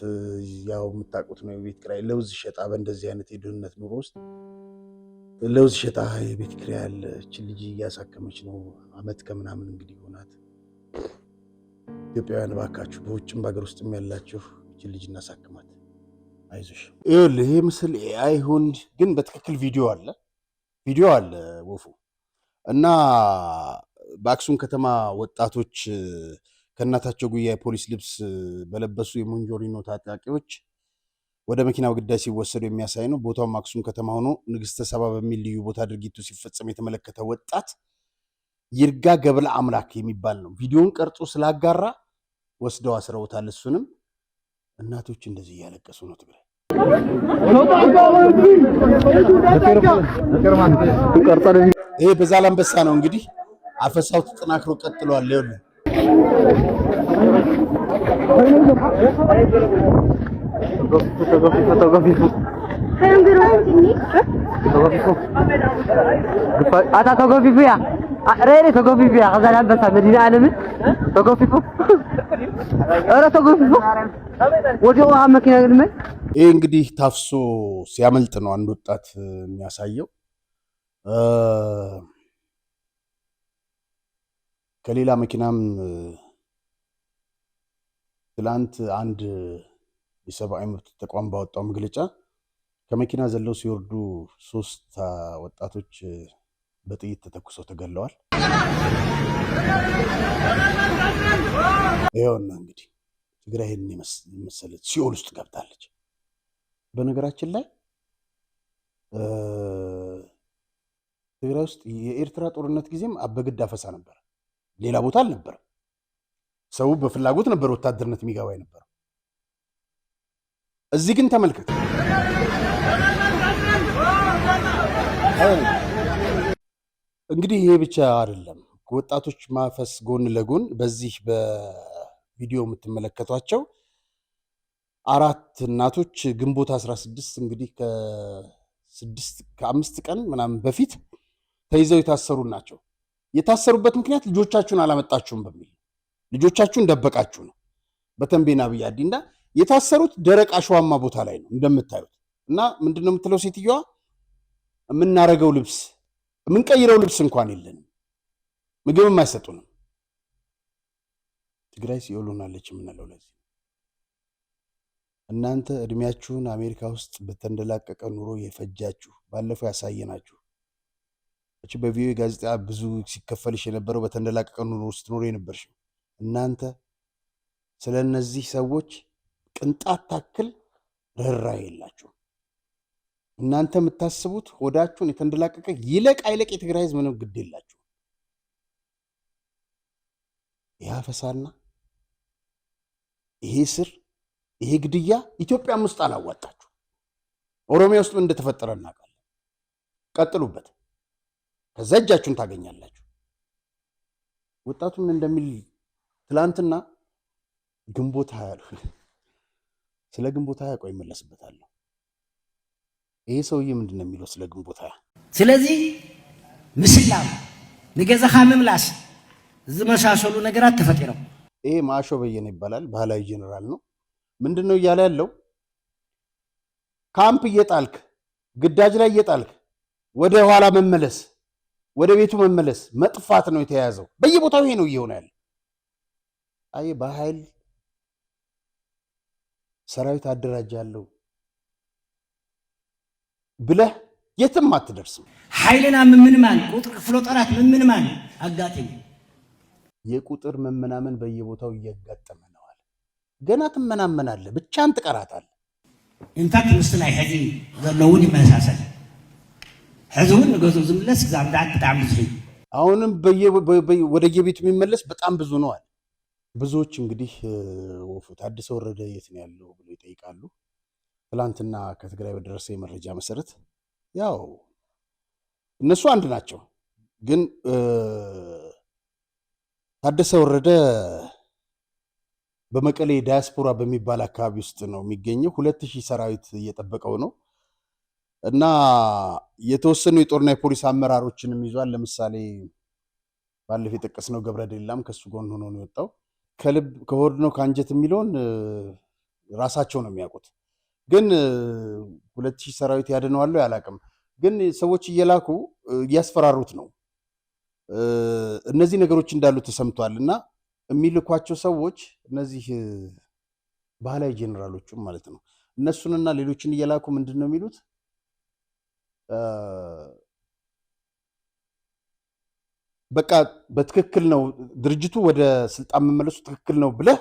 ያው የምታውቁት ነው። የቤት ኪራይ ለውዝ ሸጣ፣ በእንደዚህ አይነት የድህነት ኑሮ ውስጥ ለውዝ ሸጣ የቤት ኪራይ ያለ እችን ልጅ እያሳከመች ነው። አመት ከምናምን እንግዲህ ሆናት። ኢትዮጵያውያን እባካችሁ በውጭም በሀገር ውስጥም ያላችሁ እችን ልጅ እናሳክማት። አይዞሽ። ይኸውልህ ይሄ ምስል አይሁን ግን በትክክል ቪዲዮ አለ ወፉ እና በአክሱም ከተማ ወጣቶች ከእናታቸው ጉያ የፖሊስ ልብስ በለበሱ የሞንጆሪኖ ታጣቂዎች ወደ መኪናው ግዳጅ ሲወሰዱ የሚያሳይ ነው። ቦታውም አክሱም ከተማ ሆኖ ንግስተ ሰባ በሚል ልዩ ቦታ ድርጊቱ ሲፈጸም የተመለከተ ወጣት ይርጋ ገብለ አምላክ የሚባል ነው። ቪዲዮውን ቀርጾ ስላጋራ ወስደው አስረውታል። እሱንም እናቶች እንደዚህ እያለቀሱ ነው። ትግራይ ይሄ በዛላምበሳ ነው እንግዲህ አፈሳው ተጠናክሮ ቀጥሏል። ይኸውልህ ይህ እንግዲህ ታፍሶ ሲያመልጥ ነው አንድ ወጣት የሚያሳየው። ከሌላ መኪናም ትላንት አንድ የሰብአዊ መብት ተቋም ባወጣው መግለጫ ከመኪና ዘለው ሲወርዱ 3 ወጣቶች በጥይት ተተኩሰው ተገለዋል። ይኸውና እንግዲህ ትግራይ ይህን የመሰለ ሲኦል ውስጥ ገብታለች። በነገራችን ላይ ትግራይ ውስጥ የኤርትራ ጦርነት ጊዜም አበግድ አፈሳ ነበር፣ ሌላ ቦታ አልነበረም። ሰው በፍላጎት ነበር ወታደርነት የሚገባ የነበረው። እዚህ ግን ተመልከት። እንግዲህ ይሄ ብቻ አይደለም። ወጣቶች ማፈስ ጎን ለጎን በዚህ በቪዲዮ የምትመለከቷቸው 4 እናቶች ግንቦት 16 እንግዲህ ከ5 ቀን ምናምን በፊት ተይዘው የታሰሩ ናቸው። የታሰሩበት ምክንያት ልጆቻችሁን አላመጣችሁም በሚል ልጆቻችሁን ደበቃችሁ ነው። በተንቤን አብይ አዲና የታሰሩት ደረቅ አሸዋማ ቦታ ላይ ነው እንደምታዩት። እና ምንድነው የምትለው ሴትዮዋ? የምናረገው ልብስ የምንቀይረው ልብስ እንኳን የለንም፣ ምግብም አይሰጡንም። ትግራይ ሲኦል ሆናለች የምንለው ለዚህ። እናንተ እድሜያችሁን አሜሪካ ውስጥ በተንደላቀቀ ኑሮ የፈጃችሁ ባለፈው ያሳየናችሁ እቺ በቪኦኤ ጋዜጣ ብዙ ሲከፈልሽ የነበረው በተንደላቀቀ ኑሮ ውስጥ ኑሮ የነበርሽ እናንተ ስለ እነዚህ ሰዎች ቅንጣት ታክል ርህራሄ የላችሁ። እናንተ የምታስቡት ሆዳችሁን የተንደላቀቀ ይለቅ አይለቅ የትግራይ ህዝብ ምንም ግድ የላችሁ። ይህ አፈሳና ይሄ ስር ይሄ ግድያ ኢትዮጵያም ውስጥ አላዋጣችሁ። ኦሮሚያ ውስጥ ምን እንደተፈጠረ እናውቃለን። ቀጥሉበት፣ ከዛ እጃችሁን ታገኛላችሁ። ወጣቱ ምን እንደሚል ትላንትና ግንቦት 20 ስለ ግንቦት 20 ቆይ እመለስበታለሁ። ይሄ ሰውዬ ምንድን ነው የሚለው ስለ ግንቦት 20? ስለዚህ ምስላም ንገዛኻ ምምላስ ዝመሳሰሉ ነገራት ተፈጥረው ይሄ ማሾ በየነ ይባላል። ባህላዊ ጄኔራል ነው። ምንድነው እያለ ያለው? ካምፕ እየጣልክ ግዳጅ ላይ እየጣልክ ወደ ኋላ መመለስ፣ ወደ ቤቱ መመለስ መጥፋት ነው የተያያዘው። በየቦታው ይሄ ነው እየሆነ ያለው። አይ በኃይል ሰራዊት አደራጃለሁ ብለህ የትም አትደርስም። ኃይልና ምንማን ቁጥር ክፍለ ጦራት ምንማን አጋጥም የቁጥር መመናመን በየቦታው እያጋጠመ ነው አለ። ገና ትመናመናለህ፣ ብቻን ትቀራታለህ። እንታት ምስላይ ሕዚ ዘለውን ይመሳሰል ሕዚውን ንገዙ ዝምለስ ዛብዳት በጣም ብዙ አሁንም ወደ የቤቱ የሚመለስ በጣም ብዙ ነው አለ። ብዙዎች እንግዲህ ወፉ ታደሰ ወረደ የት ነው ያለው ብሎ ይጠይቃሉ። ትላንትና ከትግራይ በደረሰ የመረጃ መሰረት ያው እነሱ አንድ ናቸው፣ ግን ታደሰ ወረደ በመቀሌ ዳያስፖራ በሚባል አካባቢ ውስጥ ነው የሚገኘው። 2000 ሰራዊት እየጠበቀው ነው እና የተወሰኑ የጦርና የፖሊስ አመራሮችንም ይዟል። ለምሳሌ ባለፈው የጠቀስነው ገብረ ዴላም ከሱ ጎን ሆኖ ነው የወጣው። ከልብ ከሆድ ነው ከአንጀት የሚለውን ራሳቸው ነው የሚያውቁት። ግን 2000 ሰራዊት ያድነዋል ያላቅም። ግን ሰዎች እየላኩ እያስፈራሩት ነው። እነዚህ ነገሮች እንዳሉ ተሰምቷል። እና የሚልኳቸው ሰዎች እነዚህ ባህላዊ ጄኔራሎቹም ማለት ነው እነሱንና ሌሎችን እየላኩ ምንድን ነው የሚሉት? በቃ በትክክል ነው ድርጅቱ ወደ ስልጣን መመለሱ ትክክል ነው ብለህ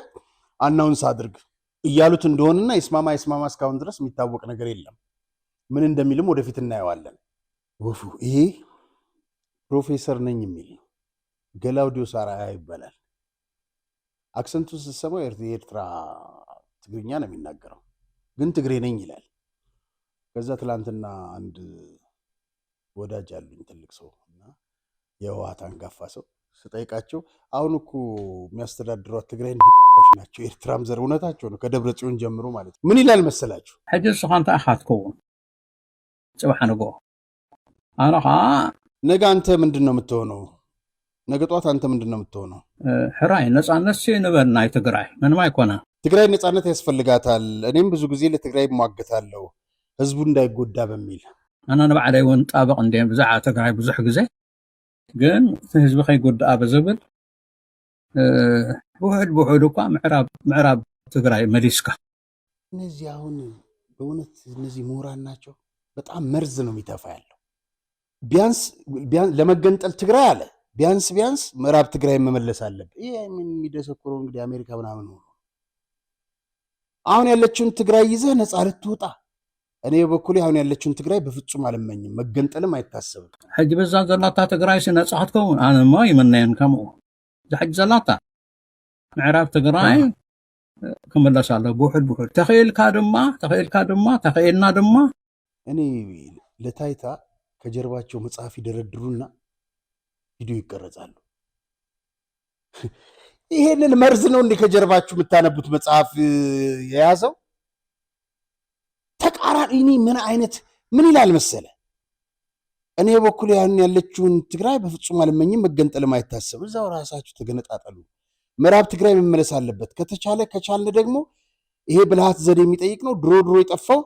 አናውንስ አድርግ እያሉት እንደሆነና ይስማማ እስካሁን ድረስ የሚታወቅ ነገር የለም። ምን እንደሚልም ወደፊት እናየዋለን። ወፉ ይሄ ፕሮፌሰር ነኝ የሚል ነው። ገላውዲዮስ አርአያ ይባላል። አክሰንቱን ስትሰማው የኤርትራ ትግርኛ ነው የሚናገረው፣ ግን ትግሬ ነኝ ይላል። ከዛ ትላንትና አንድ ወዳጅ አሉኝ ትልቅ ሰው እና የህወሓት አንጋፋ ሰው ስጠይቃቸው አሁን እኮ የሚያስተዳድሯት ትግራይ እንዲቃላዎች ናቸው፣ ኤርትራም ዘር እውነታቸው ነው፣ ከደብረ ጽዮን ጀምሮ ማለት ነው። ምን ይላል መሰላችሁ? ሕጂ ንስኻ እንታይ ኢኻ ትከውን ፅባሕ ንጎ ኣነ ከዓ ነገ አንተ ምንድን ነው የምትሆነው? ነገ ጧት አንተ ምንድን ነው የምትሆነው? ሕራይ ነፃነት ንበል ናይ ትግራይ ምንም ኣይኮነ። ትግራይ ነፃነት ያስፈልጋታል። እኔም ብዙ ጊዜ ለትግራይ እሟገታለሁ ህዝቡ እንዳይጎዳ በሚል ኣነ ንባዕለይ እውን ጣበቕ እንደ ብዛዕባ ትግራይ ብዙሕ ግዜ ግን ህዝቢ ከይጎዳኣ ብዝብል ብውሕድ እኳ ምዕራብ ትግራይ መሊስካ። እነዚህ አሁን በእውነት እነዚህ ምሁራን ናቸው። በጣም መርዝ ነው የሚተፋ ያለው። ቢያንስ ለመገንጠል ትግራይ አለ ቢያንስ ምዕራብ ትግራይ መመለስ አለበት። ይሄ የሚደሰኩረው እንግዲህ አሜሪካ ምናምን ሆኖ አሁን ያለችውን ትግራይ ይዘህ ነፃ ልትወጣ። እኔ በበኩሌ አሁን ያለችውን ትግራይ በፍጹም አልመኝም። መገንጠልም አይታሰብም። ሕጂ በዛ ዘላታ ትግራይ ነፃ ክትከውን ኣነማ ይመነየን ከምኡ ዝሕጂ ዘላታ ምዕራብ ትግራይ ክምለስ ኣሎ ብውሕድ ተኽኢልና ድማ እኔ ለታይታ ከጀርባቸው መጽሐፍ ይደረድሩና ቪዲዮ ይቀረጻሉ። ይሄንን መርዝ ነው እንዴ ከጀርባችሁ የምታነቡት መጽሐፍ የያዘው? ተቃራኒ ምን ይላል መሰለ? እኔ በኩል ያን ያለችውን ትግራይ በፍጹም አልመኝም። መገንጠልም አይታሰብ። እዛው ራሳችሁ ተገነጣጠሉ። ምዕራብ ትግራይ መመለስ አለበት። ከቻለ ደግሞ ይሄ ብልሃት ዘዴ የሚጠይቅ ነው። ድሮ የጠፋው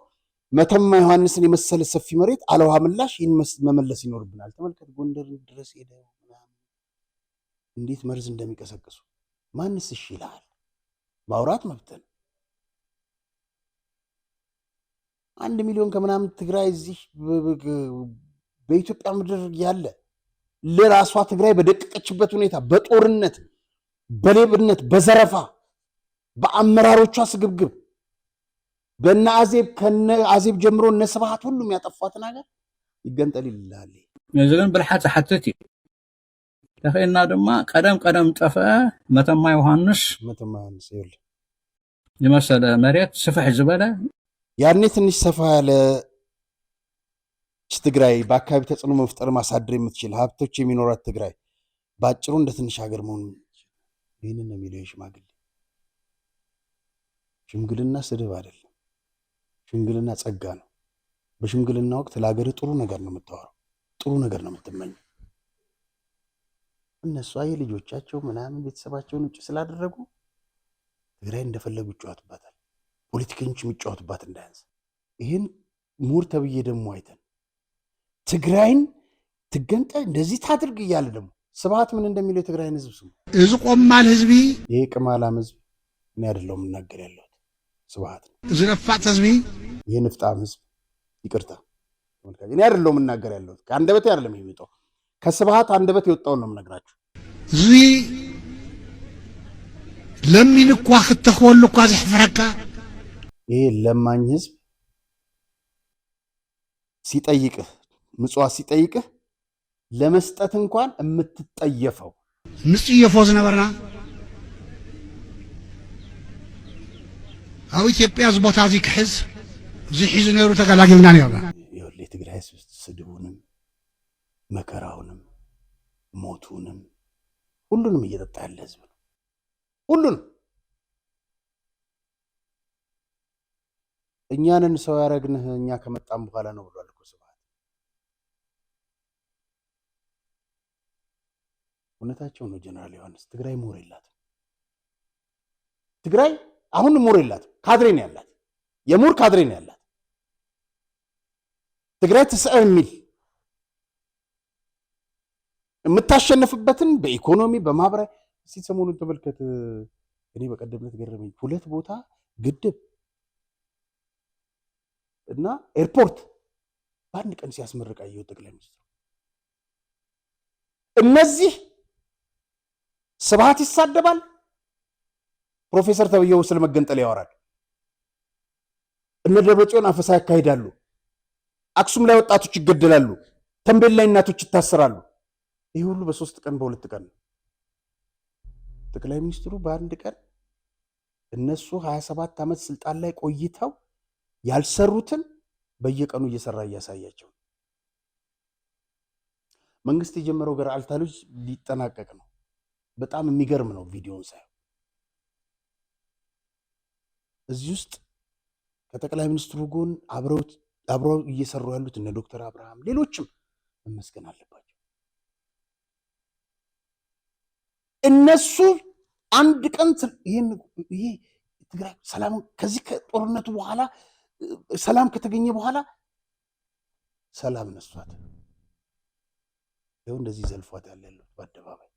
መተማ ዮሐንስን የመሰለ ሰፊ መሬት አለውሃ ምላሽ ይህን መመለስ ይኖርብናል። ተመልከት፣ ጎንደር ድረስ ሄደ እንዴት መርዝ እንደሚቀሰቅሱ። ማንስ እሺ ይልሃል? ማውራት መብትን 1 ሚሊዮን ከምናምን ትግራይ እዚህ በኢትዮጵያ ምድር ያለ ለራሷ ትግራይ በደቀቀችበት ሁኔታ በጦርነት በሌብነት በዘረፋ በአመራሮቿ ስግብግብ በእነ አዜብ ጀምሮ እነ ስብሃት ሁሉም ያጠፏትን ሀገር ይገንጠል ይልሃል። እዚ ግን ብልሓት ዝሓትት እዩ። ተኽኢልና ድማ ቀደም ጠፍአ መተማ ዮሐንስ ይኸውልህ ዝመሰለ መሬት ስፍሕ ዝበለ ያኔ ትንሽ ሰፋ ያለ ትግራይ በአካባቢ ተጽዕኖ መፍጠር ማሳደር የምትችል ሀብቶች የሚኖራት ትግራይ በአጭሩ እንደ ትንሽ ሀገር መሆን ይህንን ነው የሚለው የሽማግሌ። ሽምግልና ስድብ አይደለም። ሽምግልና ጸጋ ነው። በሽምግልና ወቅት ለሀገር ጥሩ ነገር ነው የምታወራው፣ ጥሩ ነገር ነው የምትመኘው። እነሱ አይ ልጆቻቸው ምናምን ቤተሰባቸውን ውጭ ስላደረጉ ትግራይ እንደፈለጉ ይጫወቱባታል። ፖለቲከኞች የሚጫወቱባት እንዳያንስ ይህን ምሁር ተብዬ ደግሞ አይተን ትግራይን ትገንጠል እንደዚህ ታድርግ እያለ ደግሞ ስብሃት ምን እንደሚለው የትግራይን ህዝብ ስሙ። እዚ ቆማል ህዝቢ ይሄ ቅማላም ህዝብ እኔ አይደለሁም የምናገር ያለሁት ስብሃት ነው። እዚ ነፋጥ ህዝቢ ይሄ ንፍጣም ህዝብ ይቅርታ ተመልካች፣ እኔ አይደለሁም የምናገር ያለሁት ከአንደበቴ አይደለም የሚወጣው ከስብሃት አንደበት የወጣውን ነው የምነግራችሁ። እዚ ለሚን እኳ ክትኸወሉ እኳ ዝሕፍረካ ይሄ ለማኝ ህዝብ ሲጠይቅህ ምጽዋት ሲጠይቅህ ለመስጠት እንኳን የምትጠየፈው ንጽየፎ ዝነበርና ኣብ ኢትዮጵያ እዚ ቦታ እዚ ክሕዝ እዚ ሒዙ ነይሩ ተገላጊልና ነርና። ይኸውልህ የትግራይ ህዝብ ስድቡንም መከራውንም ሞቱንም ሁሉንም እየጠጣ ያለ ህዝብ ነው። ሁሉንም እኛንን ሰው ያረግንህ እኛ ከመጣም በኋላ ነው ብሏል እኮ ስብሃት። እውነታቸው ነው ጀነራል ዮሐንስ። ትግራይ ምሁር የላትም። ትግራይ አሁን ምሁር የላትም። ካድሬ ነው ያላት። የምሁር ካድሬ ነው ያላት። ትግራይ ትስዕር የሚል የምታሸንፍበትን በኢኮኖሚ በማህበራዊ እስቲ ሰሞኑን ተመልከት። እኔ በቀደምነት ገረመኝ። 2 ቦታ ግድብ እና ኤርፖርት በአንድ ቀን ሲያስመርቅ አየሁ ጠቅላይ ሚኒስትሩ። እነዚህ ስብሃት ይሳደባል፣ ፕሮፌሰር ተብዬው ስለመገንጠል ያወራል፣ እነ ደብረጽዮን አፈሳ ያካሂዳሉ፣ አክሱም ላይ ወጣቶች ይገደላሉ፣ ተንቤል ላይ እናቶች ይታሰራሉ። ይህ ሁሉ በ3 ቀን በ2 ቀን ነው። ጠቅላይ ሚኒስትሩ በአንድ ቀን እነሱ 27 ዓመት ስልጣን ላይ ቆይተው ያልሰሩትን በየቀኑ እየሰራ እያሳያቸው። መንግስት የጀመረው ገርአልታ ልጅ ሊጠናቀቅ ነው። በጣም የሚገርም ነው ቪዲዮውን ሳይሆን። እዚህ ውስጥ ከጠቅላይ ሚኒስትሩ ጎን አብረው እየሰሩ ያሉት እነ ዶክተር አብርሃም ሌሎችም መመስገን አለባቸው። እነሱ አንድ ቀን ይሄ ትግራይ ሰላም ከዚህ ከጦርነቱ በኋላ ሰላም ከተገኘ በኋላ ሰላም ነሷት። ይኸው እንደዚህ ዘልፏት ያለው በአደባባይ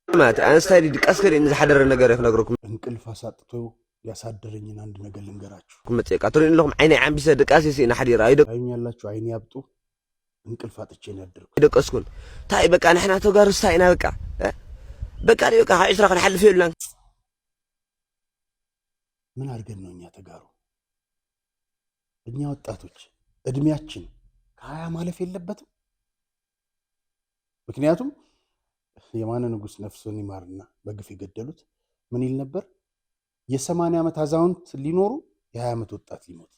ማለት አንስታይ ድቃስ ከደን ዝሓደረ ነገር ይነግረኩም እንቅልፍ አሳጥቶ ያሳደረኝን አንድ ነገር ልንገራችሁ። ኩመጽ ቃቶሪን ለኩም አይኔ አንቢሰ ድቃስ ሲና ሓዲራ አይኛላችሁ አይኔ ያብጡ እንቅልፍ አጥቼ ነው ያደርኩ። ይደቀስኩን ታይ በቃ ንሕና ተጋሩ ስታይና በቃ በቃ 10 ቀን ሓልፍ ይብላን ምን አድርገን ነው እኛ ተጋሩ? እኛ ወጣቶች እድሜያችን ከ20 ማለፍ የለበትም። ምክንያቱም የማነ ንጉስ ነፍሱን ይማርና በግፍ የገደሉት ምን ይል ነበር? የ80 ዓመት አዛውንት ሊኖሩ የ20 ዓመት ወጣት ሊሞት።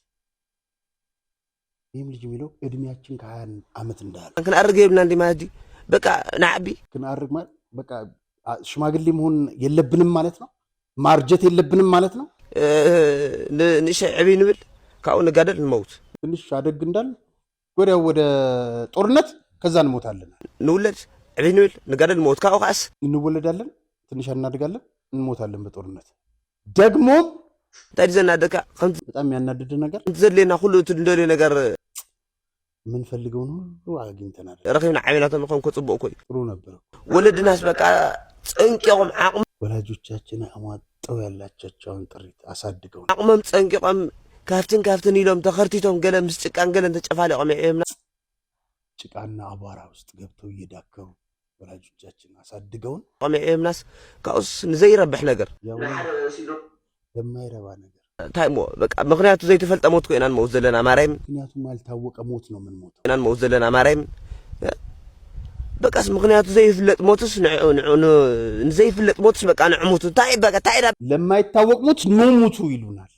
ይህም ልጅ የሚለው እድሜያችን ከ20 ዓመት እንዳለ ክንአርግ ይብልና እንዲ ማዲ በቃ ናዕቢ ክንአርግ ማለት በቃ ሽማግሌ መሆን የለብንም ማለት ነው። ማርጀት የለብንም ማለት ነው። ንሽ ዕቢ ንብል ካብኡ ንጋደል ንመውት ትንሽ አደግ እንዳል ወዲያው ወደ ጦርነት ከዛ እንሞታለን። ንውለድ ዕቢ ንብል ንጋደል ንመውት ካብኡ ካስ እንወለዳለን፣ ትንሽ እናድጋለን፣ እንሞታለን በጦርነት ደግሞ ታዲያ ዘናደካ በጣም ያናደደ ነገር ዘለና ሁሉ እንደለ ነገር ምን ፈልገውን ሁሉ አግኝተናል። ረኺብና ዓቢናቶም ንኾን ከጽብቕ ኮይ ጥሩ ነበር። ወለድናስ በቃ ጸንቂቆም ዓቕም ወላጆቻችን አሟጠው ያላቻቸውን ጥሪት አሳድገው ዓቕሞም ጸንቂቆም ካፍትን ኢሎም ተኸርቲቶም ገለ ምስ ጭቃን ገለን ተጨፋሊቆም ይዕምና ጭቃና አቧራ ውስጥ ገብተው እየዳከሩ ወላጆቻችን አሳድገውን ቆምዕምናስ ካውስ ንዘይረብሕ ነገር ለማይረባ ነገር ታይሞ በቃ ምክንያቱ ዘይተፈልጠ ሞት ኮይናን መውት ዘለና ማርያም ምክንያቱም ያልታወቀ ሞት ነው ምን ሞት ኮይናን መውት ዘለና ማርያም በቃስ ምክንያቱ ዘይፍለጥ ሞትስ ንዘይፍለጥ ሞትስ በቃ ንዕሙቱ ታይዳ ለማይታወቅ ሞት ነው ሙቱ ይሉናል።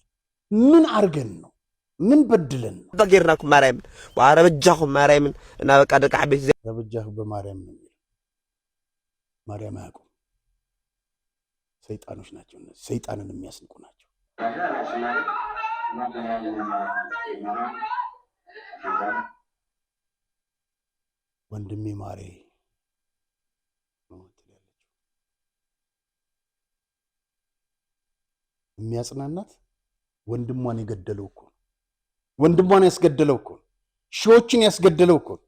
ምን አርገን ነው? ምን በድለን ነው? በጌርናኩም ማርያም ወአረበጃኩም ማርያም እና በቃ ደቃ ቤት ረበጃሁ በማርያም ነው። ማርያም አያውቁም። ሰይጣኖች ናቸው እነዚህ። ሰይጣንን የሚያስንቁ ናቸው። ወንድሜ ማሬ የሚያጽናናት ወንድሟን የገደለው እኮ ነው። ወንድሟን ያስገደለው እኮ ነው። ሺዎችን ያስገደለው እኮ ነው።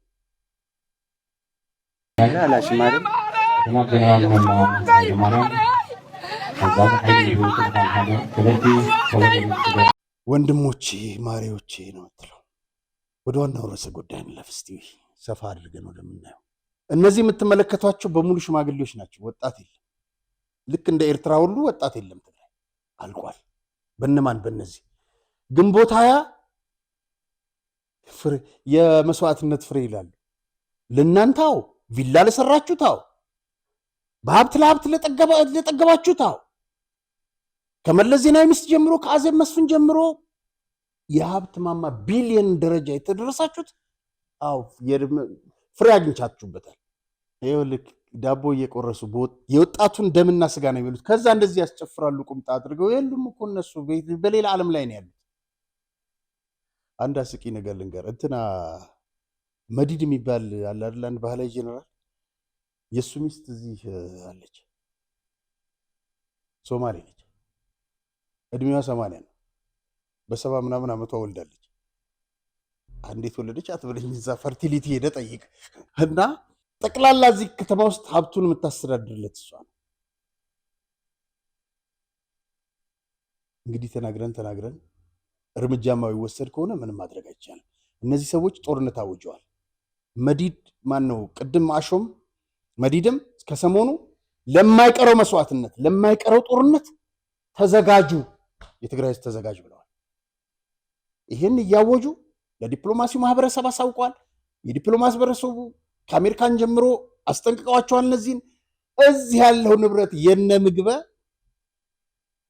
ወንድሞቼ ማሪዎቼ ነው የምትለው። ወደ ዋናው ርዕሰ ጉዳይ እንለፍ እስቲ ሰፋ አድርገን ወደምናየው። እነዚህ የምትመለከቷቸው በሙሉ ሽማግሌዎች ናቸው። ወጣት የለም። ልክ እንደ ኤርትራ ሁሉ ወጣት የለም። ትግራይ አልቋል። በእነማን በእነዚህ ግንቦት 20 የመስዋዕትነት ፍሬ ይላሉ። ለእናንተው ቪላ ለሰራችሁታው፣ በሀብት ለሀብት ለጠገባችሁታው፣ ከመለስ ዜናዊ ሚስት ጀምሮ ከአዜብ መስፍን ጀምሮ የሀብት ማማ ቢሊየን ደረጃ የተደረሳችሁት አው ፍሬ አግኝቻችሁበታል። ይኸው ልክ ዳቦ እየቆረሱ የወጣቱን ደምና ስጋ ነው የሚሉት። ከዛ እንደዚህ ያስጨፍራሉ ቁምጣ አድርገው። የሉም እኮ እነሱ በሌላ ዓለም ላይ ነው ያሉት። አንድ አስቂ ነገር ልንገር። እንትና መዲድ የሚባል አለ አይደል? አንድ ባህላዊ ጄኔራል፣ የእሱ ሚስት እዚህ አለች። ሶማሌ ነች። እድሜዋ 80 ነው። በ70 ምናምን ዓመቷ ወልዳለች። እንዴት ወለደች አትበለኝ። እዛ ፈርቲሊቲ ሄደ ጠይቅ እና ጠቅላላ እዚህ ከተማ ውስጥ ሀብቱን የምታስተዳድርለት እሷ ነው። እንግዲህ ተናግረን እርምጃማ ይወሰድ ከሆነ ምንም ማድረግ አይቻልም። እነዚህ ሰዎች ጦርነት አውጀዋል። መዲድ ማን ነው? ቅድም አሾም መዲድም ከሰሞኑ ለማይቀረው መስዋዕትነት ለማይቀረው ጦርነት ተዘጋጁ፣ የትግራይ ህዝብ ተዘጋጅ ብለዋል። ይህን እያወጁ ለዲፕሎማሲው ማህበረሰብ አሳውቀዋል። የዲፕሎማሲ ማህበረሰቡ ከአሜሪካን ጀምሮ አስጠንቅቀዋቸዋል። እነዚህን እዚህ ያለው ንብረት የነ ምግበ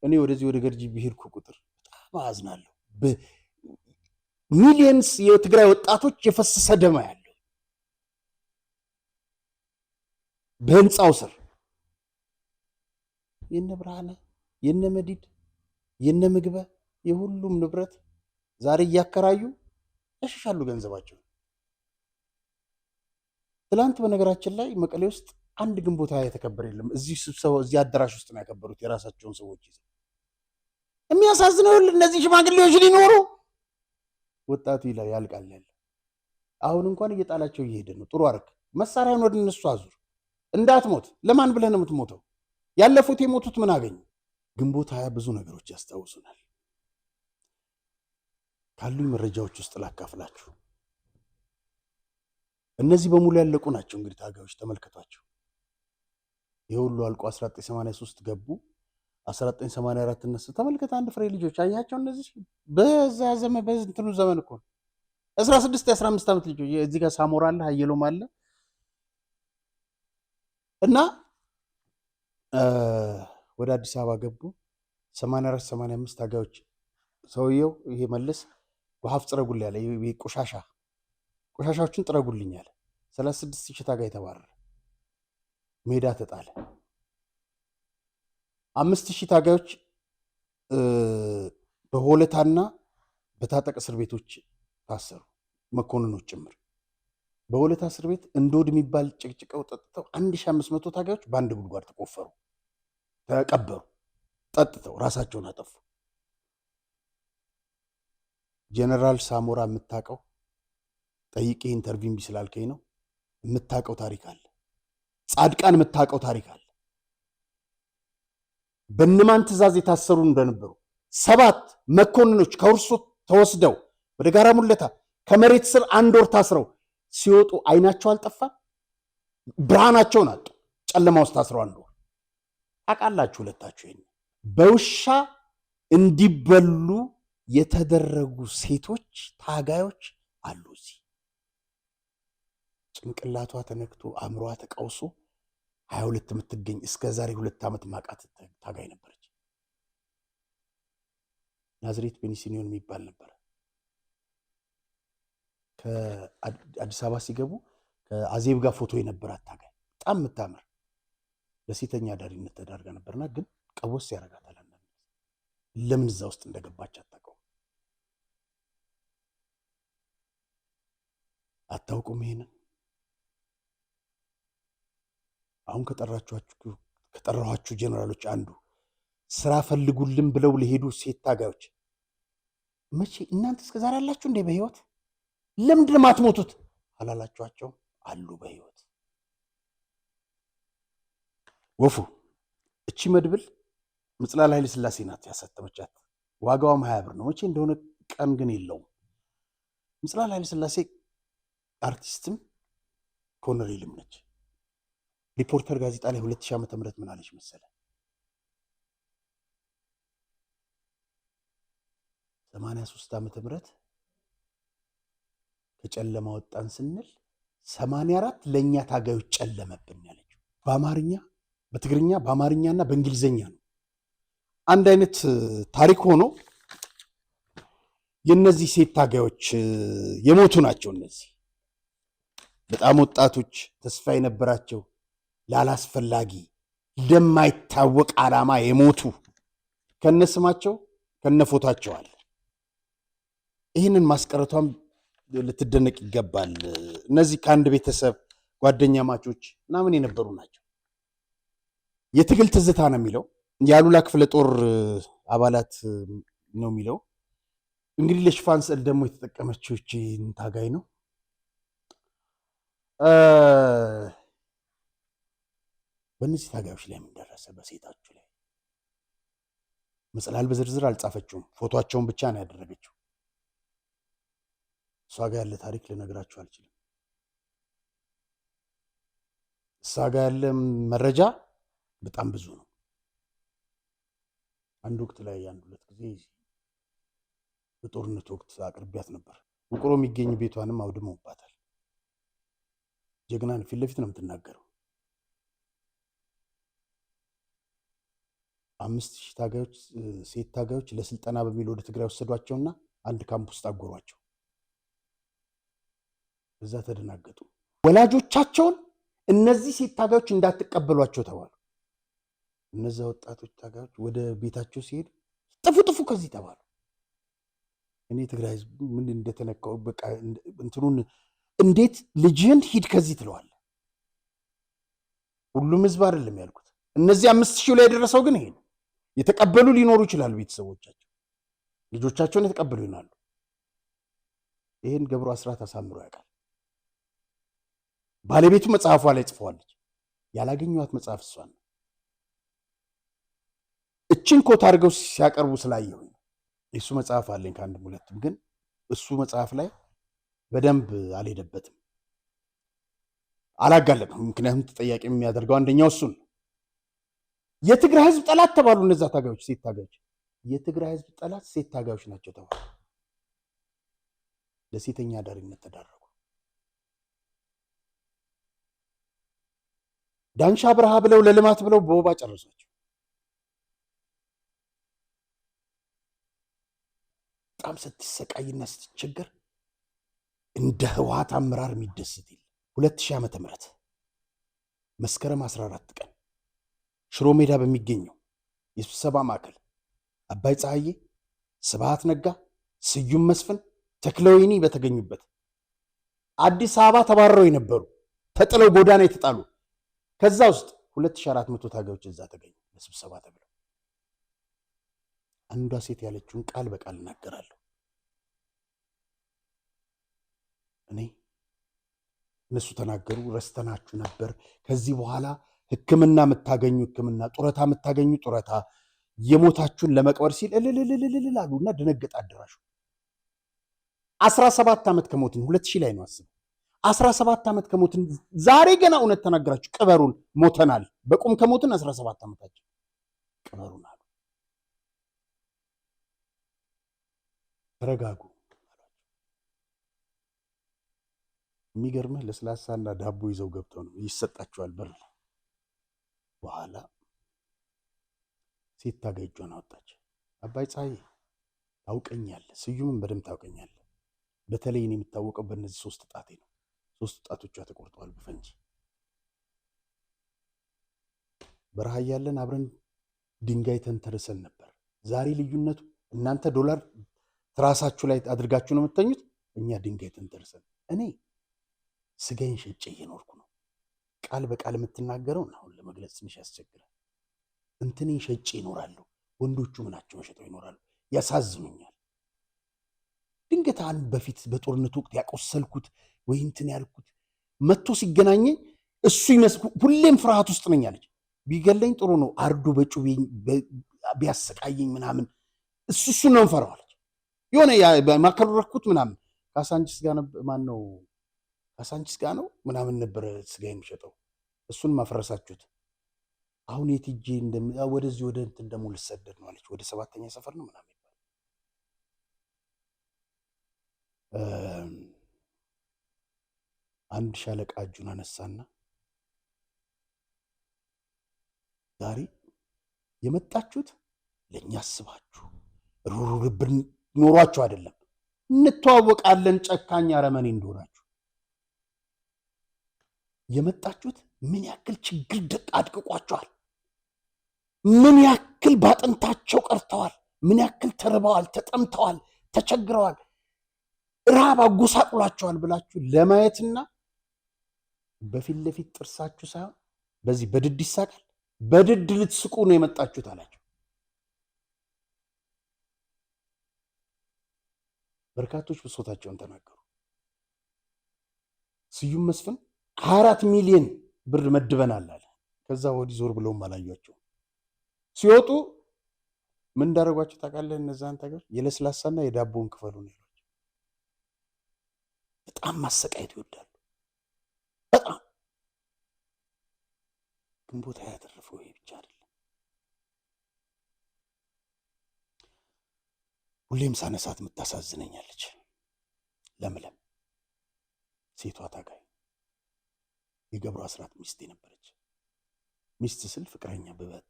እኔ ወደዚህ ወደ ገርጂ ብሄድኩ ቁጥር በጣም አዝናለሁ። ሚሊየንስ የትግራይ ወጣቶች የፈሰሰ ደማ ያለው በህንፃው ስር የነ ብርሃነ የነ መዲድ የነ ምግበ የሁሉም ንብረት ዛሬ እያከራዩ ያሸሻሉ ገንዘባቸው። ትላንት በነገራችን ላይ መቀሌ ውስጥ አንድ ግንቦት የተከበረ የለም። እዚህ ስብሰባ እዚህ አዳራሽ ውስጥ ነው ያከበሩት የራሳቸውን ሰዎች ይዘው። የሚያሳዝነው እነዚህ ሽማግሌዎች ሊኖሩ ወጣቱ ይላል ያልቃል ያለ። አሁን እንኳን እየጣላቸው እየሄደ ነው። ጥሩ አርክ መሳሪያን ወደ እነሱ አዙር። እንዳትሞት ለማን ብለህ ነው የምትሞተው? ያለፉት የሞቱት ምን አገኙ? ግንቦት 20 ብዙ ነገሮች ያስታውሱናል። ካሉኝ መረጃዎች ውስጥ ላካፍላችሁ። እነዚህ በሙሉ ያለቁ ናቸው። እንግዲህ ታጋዮች ተመልከቷቸው። የሁሉ አልቆ 1983 ገቡ። 1984 እነሱ ተመልከት። አንድ ፍሬ ልጆች አያቸው። እነዚህ በዛ ዘመን በእንትኑ ዘመን እኮ 16 የ15 ዓመት ልጆች እዚህ ጋር ሳሞራ አለ፣ ሀየሎም አለ እና ወደ አዲስ አበባ ገቡ። 84 85 ታጋዮች ሰውየው ይሄ መለስ በሀፍ ጥረጉልኝ ያለ ይሄ ቆሻሻዎችን ጥረጉልኝ ያለ 36 ሺህ ታጋይ ተባረረ። ሜዳ ተጣለ። 5000 ታጋዮች በሆለታና በታጠቅ እስር ቤቶች ታሰሩ፣ መኮንኖች ጭምር። በሆለታ እስር ቤት እንዶድ የሚባል ጭቅጭቀው ጠጥተው 1500 ታጋዮች በአንድ ጉድጓድ ተቆፈሩ፣ ተቀበሩ። ጠጥተው ራሳቸውን አጠፉ። ጀነራል ሳሞራ የምታውቀው ጠይቄ ኢንተርቪው እምቢ ስላልከኝ ነው። የምታውቀው ታሪክ አለ። ጻድቃን የምታውቀው ታሪክ አለ። በእነማን ትእዛዝ የታሰሩ እንደነበሩ 7 መኮንኖች ከውርሶ ተወስደው ወደ ጋራ ሙለታ ከመሬት ስር 1 ወር ታስረው ሲወጡ አይናቸው አልጠፋ፣ ብርሃናቸውን አጡ። ጨለማ ውስጥ ታስረው 1 ወር። ታውቃላችሁ ሁለታችሁ። ይሄን በውሻ እንዲበሉ የተደረጉ ሴቶች ታጋዮች አሉ። እዚህ ጭንቅላቷ ተነክቶ አእምሯ ተቃውሶ 22 የምትገኝ እስከ ዛሬ 2 ዓመት ማቃት ታጋይ ነበረች። ናዝሬት ቤኒሲኒዮን የሚባል ነበር። ከአዲስ አበባ ሲገቡ ከአዜብ ጋር ፎቶ የነበራት ታጋይ በጣም የምታምር ለሴተኛ አዳሪነት ተዳርጋ ነበርና ግን ቀወስ ያደርጋታል። ለምን እዛ ውስጥ እንደገባች አታውቁም? ይሄንን አሁን ከጠራኋችሁ ጀነራሎች አንዱ ስራ ፈልጉልን ብለው ለሄዱ ሴት ታጋዮች መቼ እናንተ እስከዛሬ አላችሁ እንዴ በህይወት? ለምንድን ነው የማትሞቱት አላላችኋቸው? አሉ በህይወት። ወፉ እቺ መድብል ምጽላል ኃይለ ሥላሴ ናት ያሳተመቻት። ዋጋዋም 20 ብር ነው። መቼ እንደሆነ ቀን ግን የለውም። ምጽላል ኃይለ ሥላሴ አርቲስትም ኮሎኔልም ነች። ሪፖርተር ጋዜጣ ላይ 2000 ዓመተ ምህረት ምን አለች መሰለ? 83 ዓመተ ምህረት ከጨለማ ወጣን ስንል 84 ለኛ ታጋዮች ጨለመብን ያለችው በአማርኛ በትግርኛ በአማርኛና በእንግሊዘኛ ነው። አንድ አይነት ታሪክ ሆኖ የነዚህ ሴት ታጋዮች የሞቱ ናቸው። እነዚህ በጣም ወጣቶች ተስፋ የነበራቸው ላላስፈላጊ ለማይታወቅ ዓላማ የሞቱ ከነስማቸው ከነፎታቸው አለ። ይህንን ማስቀረቷም ልትደነቅ ይገባል። እነዚህ ከአንድ ቤተሰብ ጓደኛ ማቾች ምናምን የነበሩ ናቸው። የትግል ትዝታ ነው የሚለው የአሉላ ክፍለ ጦር አባላት ነው የሚለው። እንግዲህ ለሽፋን ስዕል ደግሞ የተጠቀመችው እቺን ታጋይ ነው። በእነዚህ ታጋዮች ላይ ምን ደረሰ? በሴታችሁ ላይ መጽላል በዝርዝር አልጻፈችውም። ፎቶቸውን ብቻ ነው ያደረገችው። እሷ ጋር ያለ ታሪክ ልነግራችሁ አልችልም። እሷ ጋር ያለ መረጃ በጣም ብዙ ነው። አንድ ወቅት ላይ አንድ ሁለት ጊዜ በጦርነት ወቅት አቅርቢያት ነበር። ውቅሮ የሚገኝ ቤቷንም አውድመውባታል። ጀግናን ፊት ለፊት ነው የምትናገረው። 5000 ታጋዮች ሴት ታጋዮች ለስልጠና በሚል ወደ ትግራይ ወሰዷቸውና አንድ ካምፕ ውስጥ አጎሯቸው። እዛ ተደናገጡ። ወላጆቻቸውን እነዚህ ሴት ታጋዮች እንዳትቀበሏቸው ተባሉ። እነዛ ወጣቶች ታጋዮች ወደ ቤታቸው ሲሄዱ ጥፉ ጥፉ ከዚህ ተባሉ። እኔ ትግራይ ህዝብ ምን እንደተነካው በቃ እንትኑን እንዴት ልጅህን ሂድ ከዚህ ትለዋለህ? ሁሉም ህዝብ አይደለም ያልኩት። እነዚህ 5000 ላይ የደረሰው ግን ይሄ ነው። የተቀበሉ ሊኖሩ ይችላሉ። ቤተሰቦቻቸው ልጆቻቸውን የተቀበሉ ይሆናሉ። ይሄን ገብሩ አስራት አሳምሮ ያውቃል። ባለቤቱ መጽሐፏ ላይ ጽፈዋለች። ያላገኘኋት መጽሐፍ እሷን ነው። እችን ኮት አድርገው ሲያቀርቡ ስላየሁኝ እሱ መጽሐፍ አለኝ ከአንድም ሁለትም፣ ግን እሱ መጽሐፍ ላይ በደንብ አልሄደበትም፣ አላጋለጥም። ምክንያቱም ተጠያቂ የሚያደርገው አንደኛው እሱን ነው። የትግራይ ህዝብ ጠላት ተባሉ እነዛ ታጋዮች፣ ሴት ታጋዮች። የትግራይ ህዝብ ጠላት ሴት ታጋዮች ናቸው ተባሉ። ለሴተኛ አዳሪነት ተዳረጉ። ዳንሻ በረሃ ብለው ለልማት ብለው በወባ ጨረሷቸው። በጣም ስትሰቃይና ስትቸገር እንደ ህወሓት አመራር የሚደሰት የለም። 2000 ዓመተ ምህረት መስከረም 14 ቀን ሽሮ ሜዳ በሚገኘው የስብሰባ ማዕከል አባይ ፀሐዬ፣ ስብሃት ነጋ፣ ስዩም መስፍን፣ ተክለወይኒ በተገኙበት አዲስ አበባ ተባረረው የነበሩ ተጥለው ጎዳና የተጣሉ ከዛ ውስጥ 2400 ታጋዮች እዛ ተገኙ ለስብሰባ ተብለው። አንዷ ሴት ያለችውን ቃል በቃል እናገራለሁ። እኔ እነሱ ተናገሩ፣ ረስተናችሁ ነበር፣ ከዚህ በኋላ ሕክምና የምታገኙ ሕክምና፣ ጡረታ የምታገኙ ጡረታ፣ የሞታችሁን ለመቅበር ሲል እልልልልልል አሉና ደነገጠ አዳራሹ። 17 ዓመት ከሞትን 2000 ላይ ነው አስብ። 17 ዓመት ከሞትን ዛሬ ገና እውነት ተናገራችሁ ቅበሩን፣ ሞተናል፣ በቁም ከሞትን 17 ዓመታችን ቅበሩን አሉ። ተረጋጉ። የሚገርምህ ለስላሳና ዳቦ ይዘው ገብተው ነው ይሰጣቸዋል በር። በኋላ ሴት ታጋይ እጇን አወጣች። አባይ ፀሐዬ ታውቀኛለህ፣ ስዩምን በደንብ ታውቀኛለህ። በተለይ እኔ የምታወቀው በእነዚህ 3 ጣቴ ነው። 3 ጣቶቿ ተቆርጠዋል በፈንጂ። በረሃ ያለን አብረን ድንጋይ ተንተርሰን ነበር። ዛሬ ልዩነቱ እናንተ ዶላር ትራሳችሁ ላይ አድርጋችሁ ነው የምትተኙት፣ እኛ ድንጋይ ተንተርሰን። እኔ ስጋዬን ሸጬ እየኖርኩ ነው። ቃል በቃል የምትናገረው አሁን ለመግለጽ ትንሽ ያስቸግራል። እንትኔን ሸጬ እኖራለሁ። ወንዶቹ ምናቸው ሸጠው ይኖራሉ። ያሳዝኑኛል። ድንገት አንድ በፊት በጦርነቱ ወቅት ያቆሰልኩት ወይ እንትን ያልኩት መጥቶ ሲገናኘኝ እሱ ሁሌም ፍርሃት ውስጥ ነኝ አለች። ቢገለኝ ጥሩ ነው አርዶ በጩቤ ቢያሰቃየኝ ምናምን እሱ ነው እንፈራው አለች። የሆነ ማከሉ ረኩት ምናምን ካሳንቺስ ጋር ማነው ካሳንቺስ ጋር ነው ምናምን ነበር ስጋ የሚሸጠው። እሱን ማፈረሳችሁት። አሁን የት ሂጄ ወደዚህ ወደ እንትን ደግሞ ልሰደድ ነው አለች። ወደ 7ኛ ሰፈር ነው ምናምን ይባል። አንድ ሻለቃ እጁን አነሳና ዛሬ የመጣችሁት ለእኛ አስባችሁ ሩሩ ልብ ኖሯችሁ አይደለም። እንተዋወቃለን ጨካኝ አረመኔ እንደሆናችሁ። የመጣችሁት ምን ያክል ችግር ደቅ አድቅቋቸዋል፣ ምን ያክል ባጥንታቸው ቀርተዋል፣ ምን ያክል ተርበዋል፣ ተጠምተዋል፣ ተቸግረዋል፣ ራብ አጎሳቁላቸዋል ብላችሁ ለማየትና በፊት ለፊት ጥርሳችሁ ሳይሆን በዚህ በድድ ይሳቃል፣ በድድ ልትስቁ ነው የመጣችሁት አላቸው። በርካቶች ብሶታቸውን ተናገሩ። ስዩም መስፍን 24 ሚሊዮን ብር መድበናል አለ። ከዛ ወዲህ ዞር ብለውም አላዩአቸው። ሲወጡ ምን እንዳደረጓቸው ታውቃለህ? እነዛን ተገር የለስላሳና የዳቦን ክፈሉ ነው ያሏቸው። በጣም ማሰቃየት ይወዳሉ። በጣም ግንቦት ያተረፈው ይሄ ብቻ አይደለም። ሁሌም ሳነሳት የምታሳዝነኛለች። ለምለም ሴቷ ታጋይ የገብሩ አስራት ሚስት ነበረች። ሚስት ስል ፍቅረኛ በበት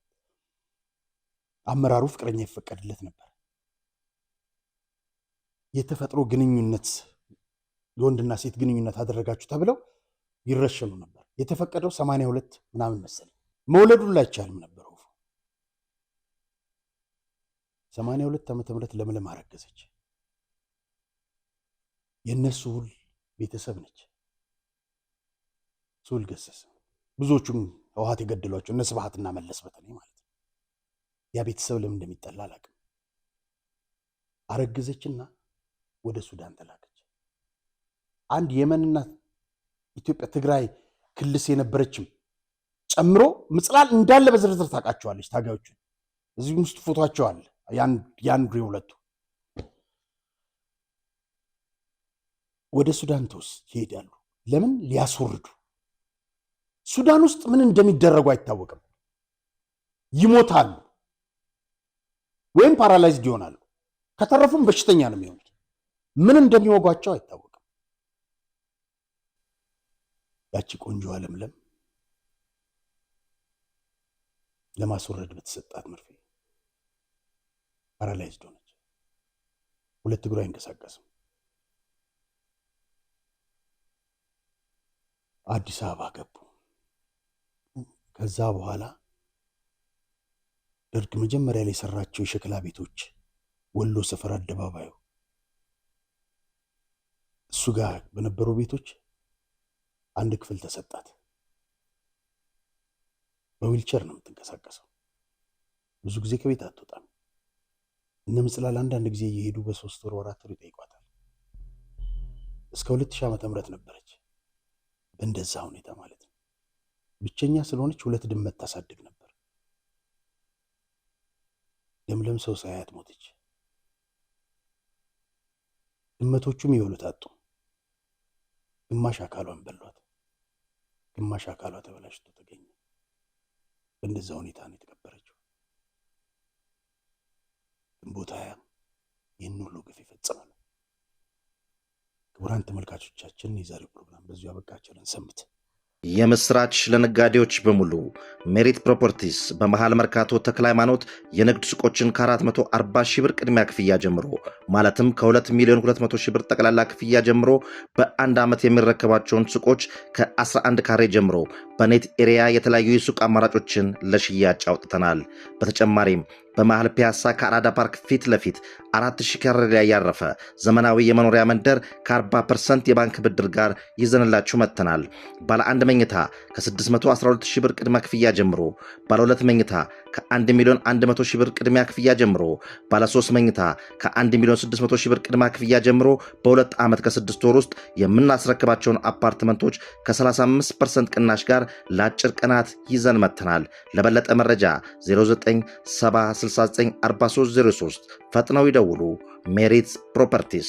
አመራሩ ፍቅረኛ ይፈቀድለት ነበር። የተፈጥሮ ግንኙነት የወንድና ሴት ግንኙነት አደረጋችሁ ተብለው ይረሸኑ ነበር። የተፈቀደው 82 ምናምን መሰለኝ። መውለዱን ላይ አይቻልም ነበር። 82 ዓመተ ምህረት ለምለም አረገዘች። የነሱ ሁሉ ቤተሰብ ነች። ሱል ገሰሰ ብዙዎቹም ህወሓት የገደሏቸው እነ ስብሃትና መለስ በተለይ ማለት ነው። ያ ቤተሰብ ለምን እንደሚጠላ አላውቅም። አረገዘችና ወደ ሱዳን ተላከች። አንድ የመንና ኢትዮጵያ ትግራይ ክልስ የነበረችም ጨምሮ ምጽላል እንዳለ በዝርዝር ታውቃቸዋለች ታጋዮቹ። እዚህ ውስጥ ፎቶአቸው አለ። ያን ሁለቱ ወደ ሱዳን ይሄዳሉ። ለምን? ሊያስወርዱ። ሱዳን ውስጥ ምን እንደሚደረጉ አይታወቅም። ይሞታሉ ወይም ፓራላይዝድ ይሆናሉ። ከተረፉም በሽተኛ ነው የሚሆኑት። ምን እንደሚወጓቸው አይታወቅም። ያቺ ቆንጆ ለምለም ለማስወረድ በተሰጣት መርፌ ፓራላይዝድ ሆነች። ሁለት እግሯ አይንቀሳቀስም። አዲስ አበባ ገቡ። ከዛ በኋላ ደርግ መጀመሪያ ላይ የሰራቸው የሸክላ ቤቶች ወሎ ሰፈር አደባባዩ እሱ ጋር በነበሩ ቤቶች አንድ ክፍል ተሰጣት። በዊልቸር ነው የምትንቀሳቀሰው። ብዙ ጊዜ ከቤት አትወጣም። እነ ምጽላል አንዳንድ ጊዜ እየሄዱ በ3 ወር 4 ወር ይጠይቋታል። እስከ 2000 ዓመተ ምህረት ነበረች በእንደዛ ሁኔታ ማለት ነው። ብቸኛ ስለሆነች 2 ድመት ታሳድግ ነበር። ለምለም ሰው ሳያት ሞተች። ድመቶቹም ይበሉት አጡ። ግማሽ አካሏን በሏት፣ ግማሽ አካሏ ተበላሽቶ ተገኘ። በእንደዛ ሁኔታ ነው የተቀበረችው። ግንቦት 20 ይህን ሁሉ ግፍ ይፈጽማል። ክቡራን ተመልካቾቻችን የዛሬው ፕሮግራም በዚሁ አበቃችልን። ሰምት የምስራች ለነጋዴዎች በሙሉ ሜሪት ፕሮፐርቲስ በመሃል መርካቶ ተክለ ሃይማኖት የንግድ ሱቆችን ከ440 ሺህ ብር ቅድሚያ ክፍያ ጀምሮ ማለትም ከ2 ሚሊዮን 200 ሺህ ብር ጠቅላላ ክፍያ ጀምሮ በአንድ ዓመት የሚረከባቸውን ሱቆች ከ11 ካሬ ጀምሮ በኔት ኤሪያ የተለያዩ የሱቅ አማራጮችን ለሽያጭ አውጥተናል። በተጨማሪም በመሃል ፒያሳ ከአራዳ ፓርክ ፊት ለፊት 4000 ካሬ ላይ ያረፈ ዘመናዊ የመኖሪያ መንደር ከ40% የባንክ ብድር ጋር ይዘንላችሁ መጥተናል። ባለ 1 መኝታ ከ612,000 ብር ቅድመ ክፍያ ጀምሮ፣ ባለ 2 መኝታ ከ1,100,000 ብር ቅድሚያ ክፍያ ጀምሮ፣ ባለ 3 መኝታ ከ1,600,000 ብር ቅድመ ክፍያ ጀምሮ በ2 ዓመት ከ6 ወር ውስጥ የምናስረክባቸውን አፓርትመንቶች ከ35% ቅናሽ ጋር ለአጭር ቀናት ይዘን መጥተናል። ለበለጠ መረጃ 0970694303 ፈጥነው ይደውሉ። ሜሪት ፕሮፐርቲስ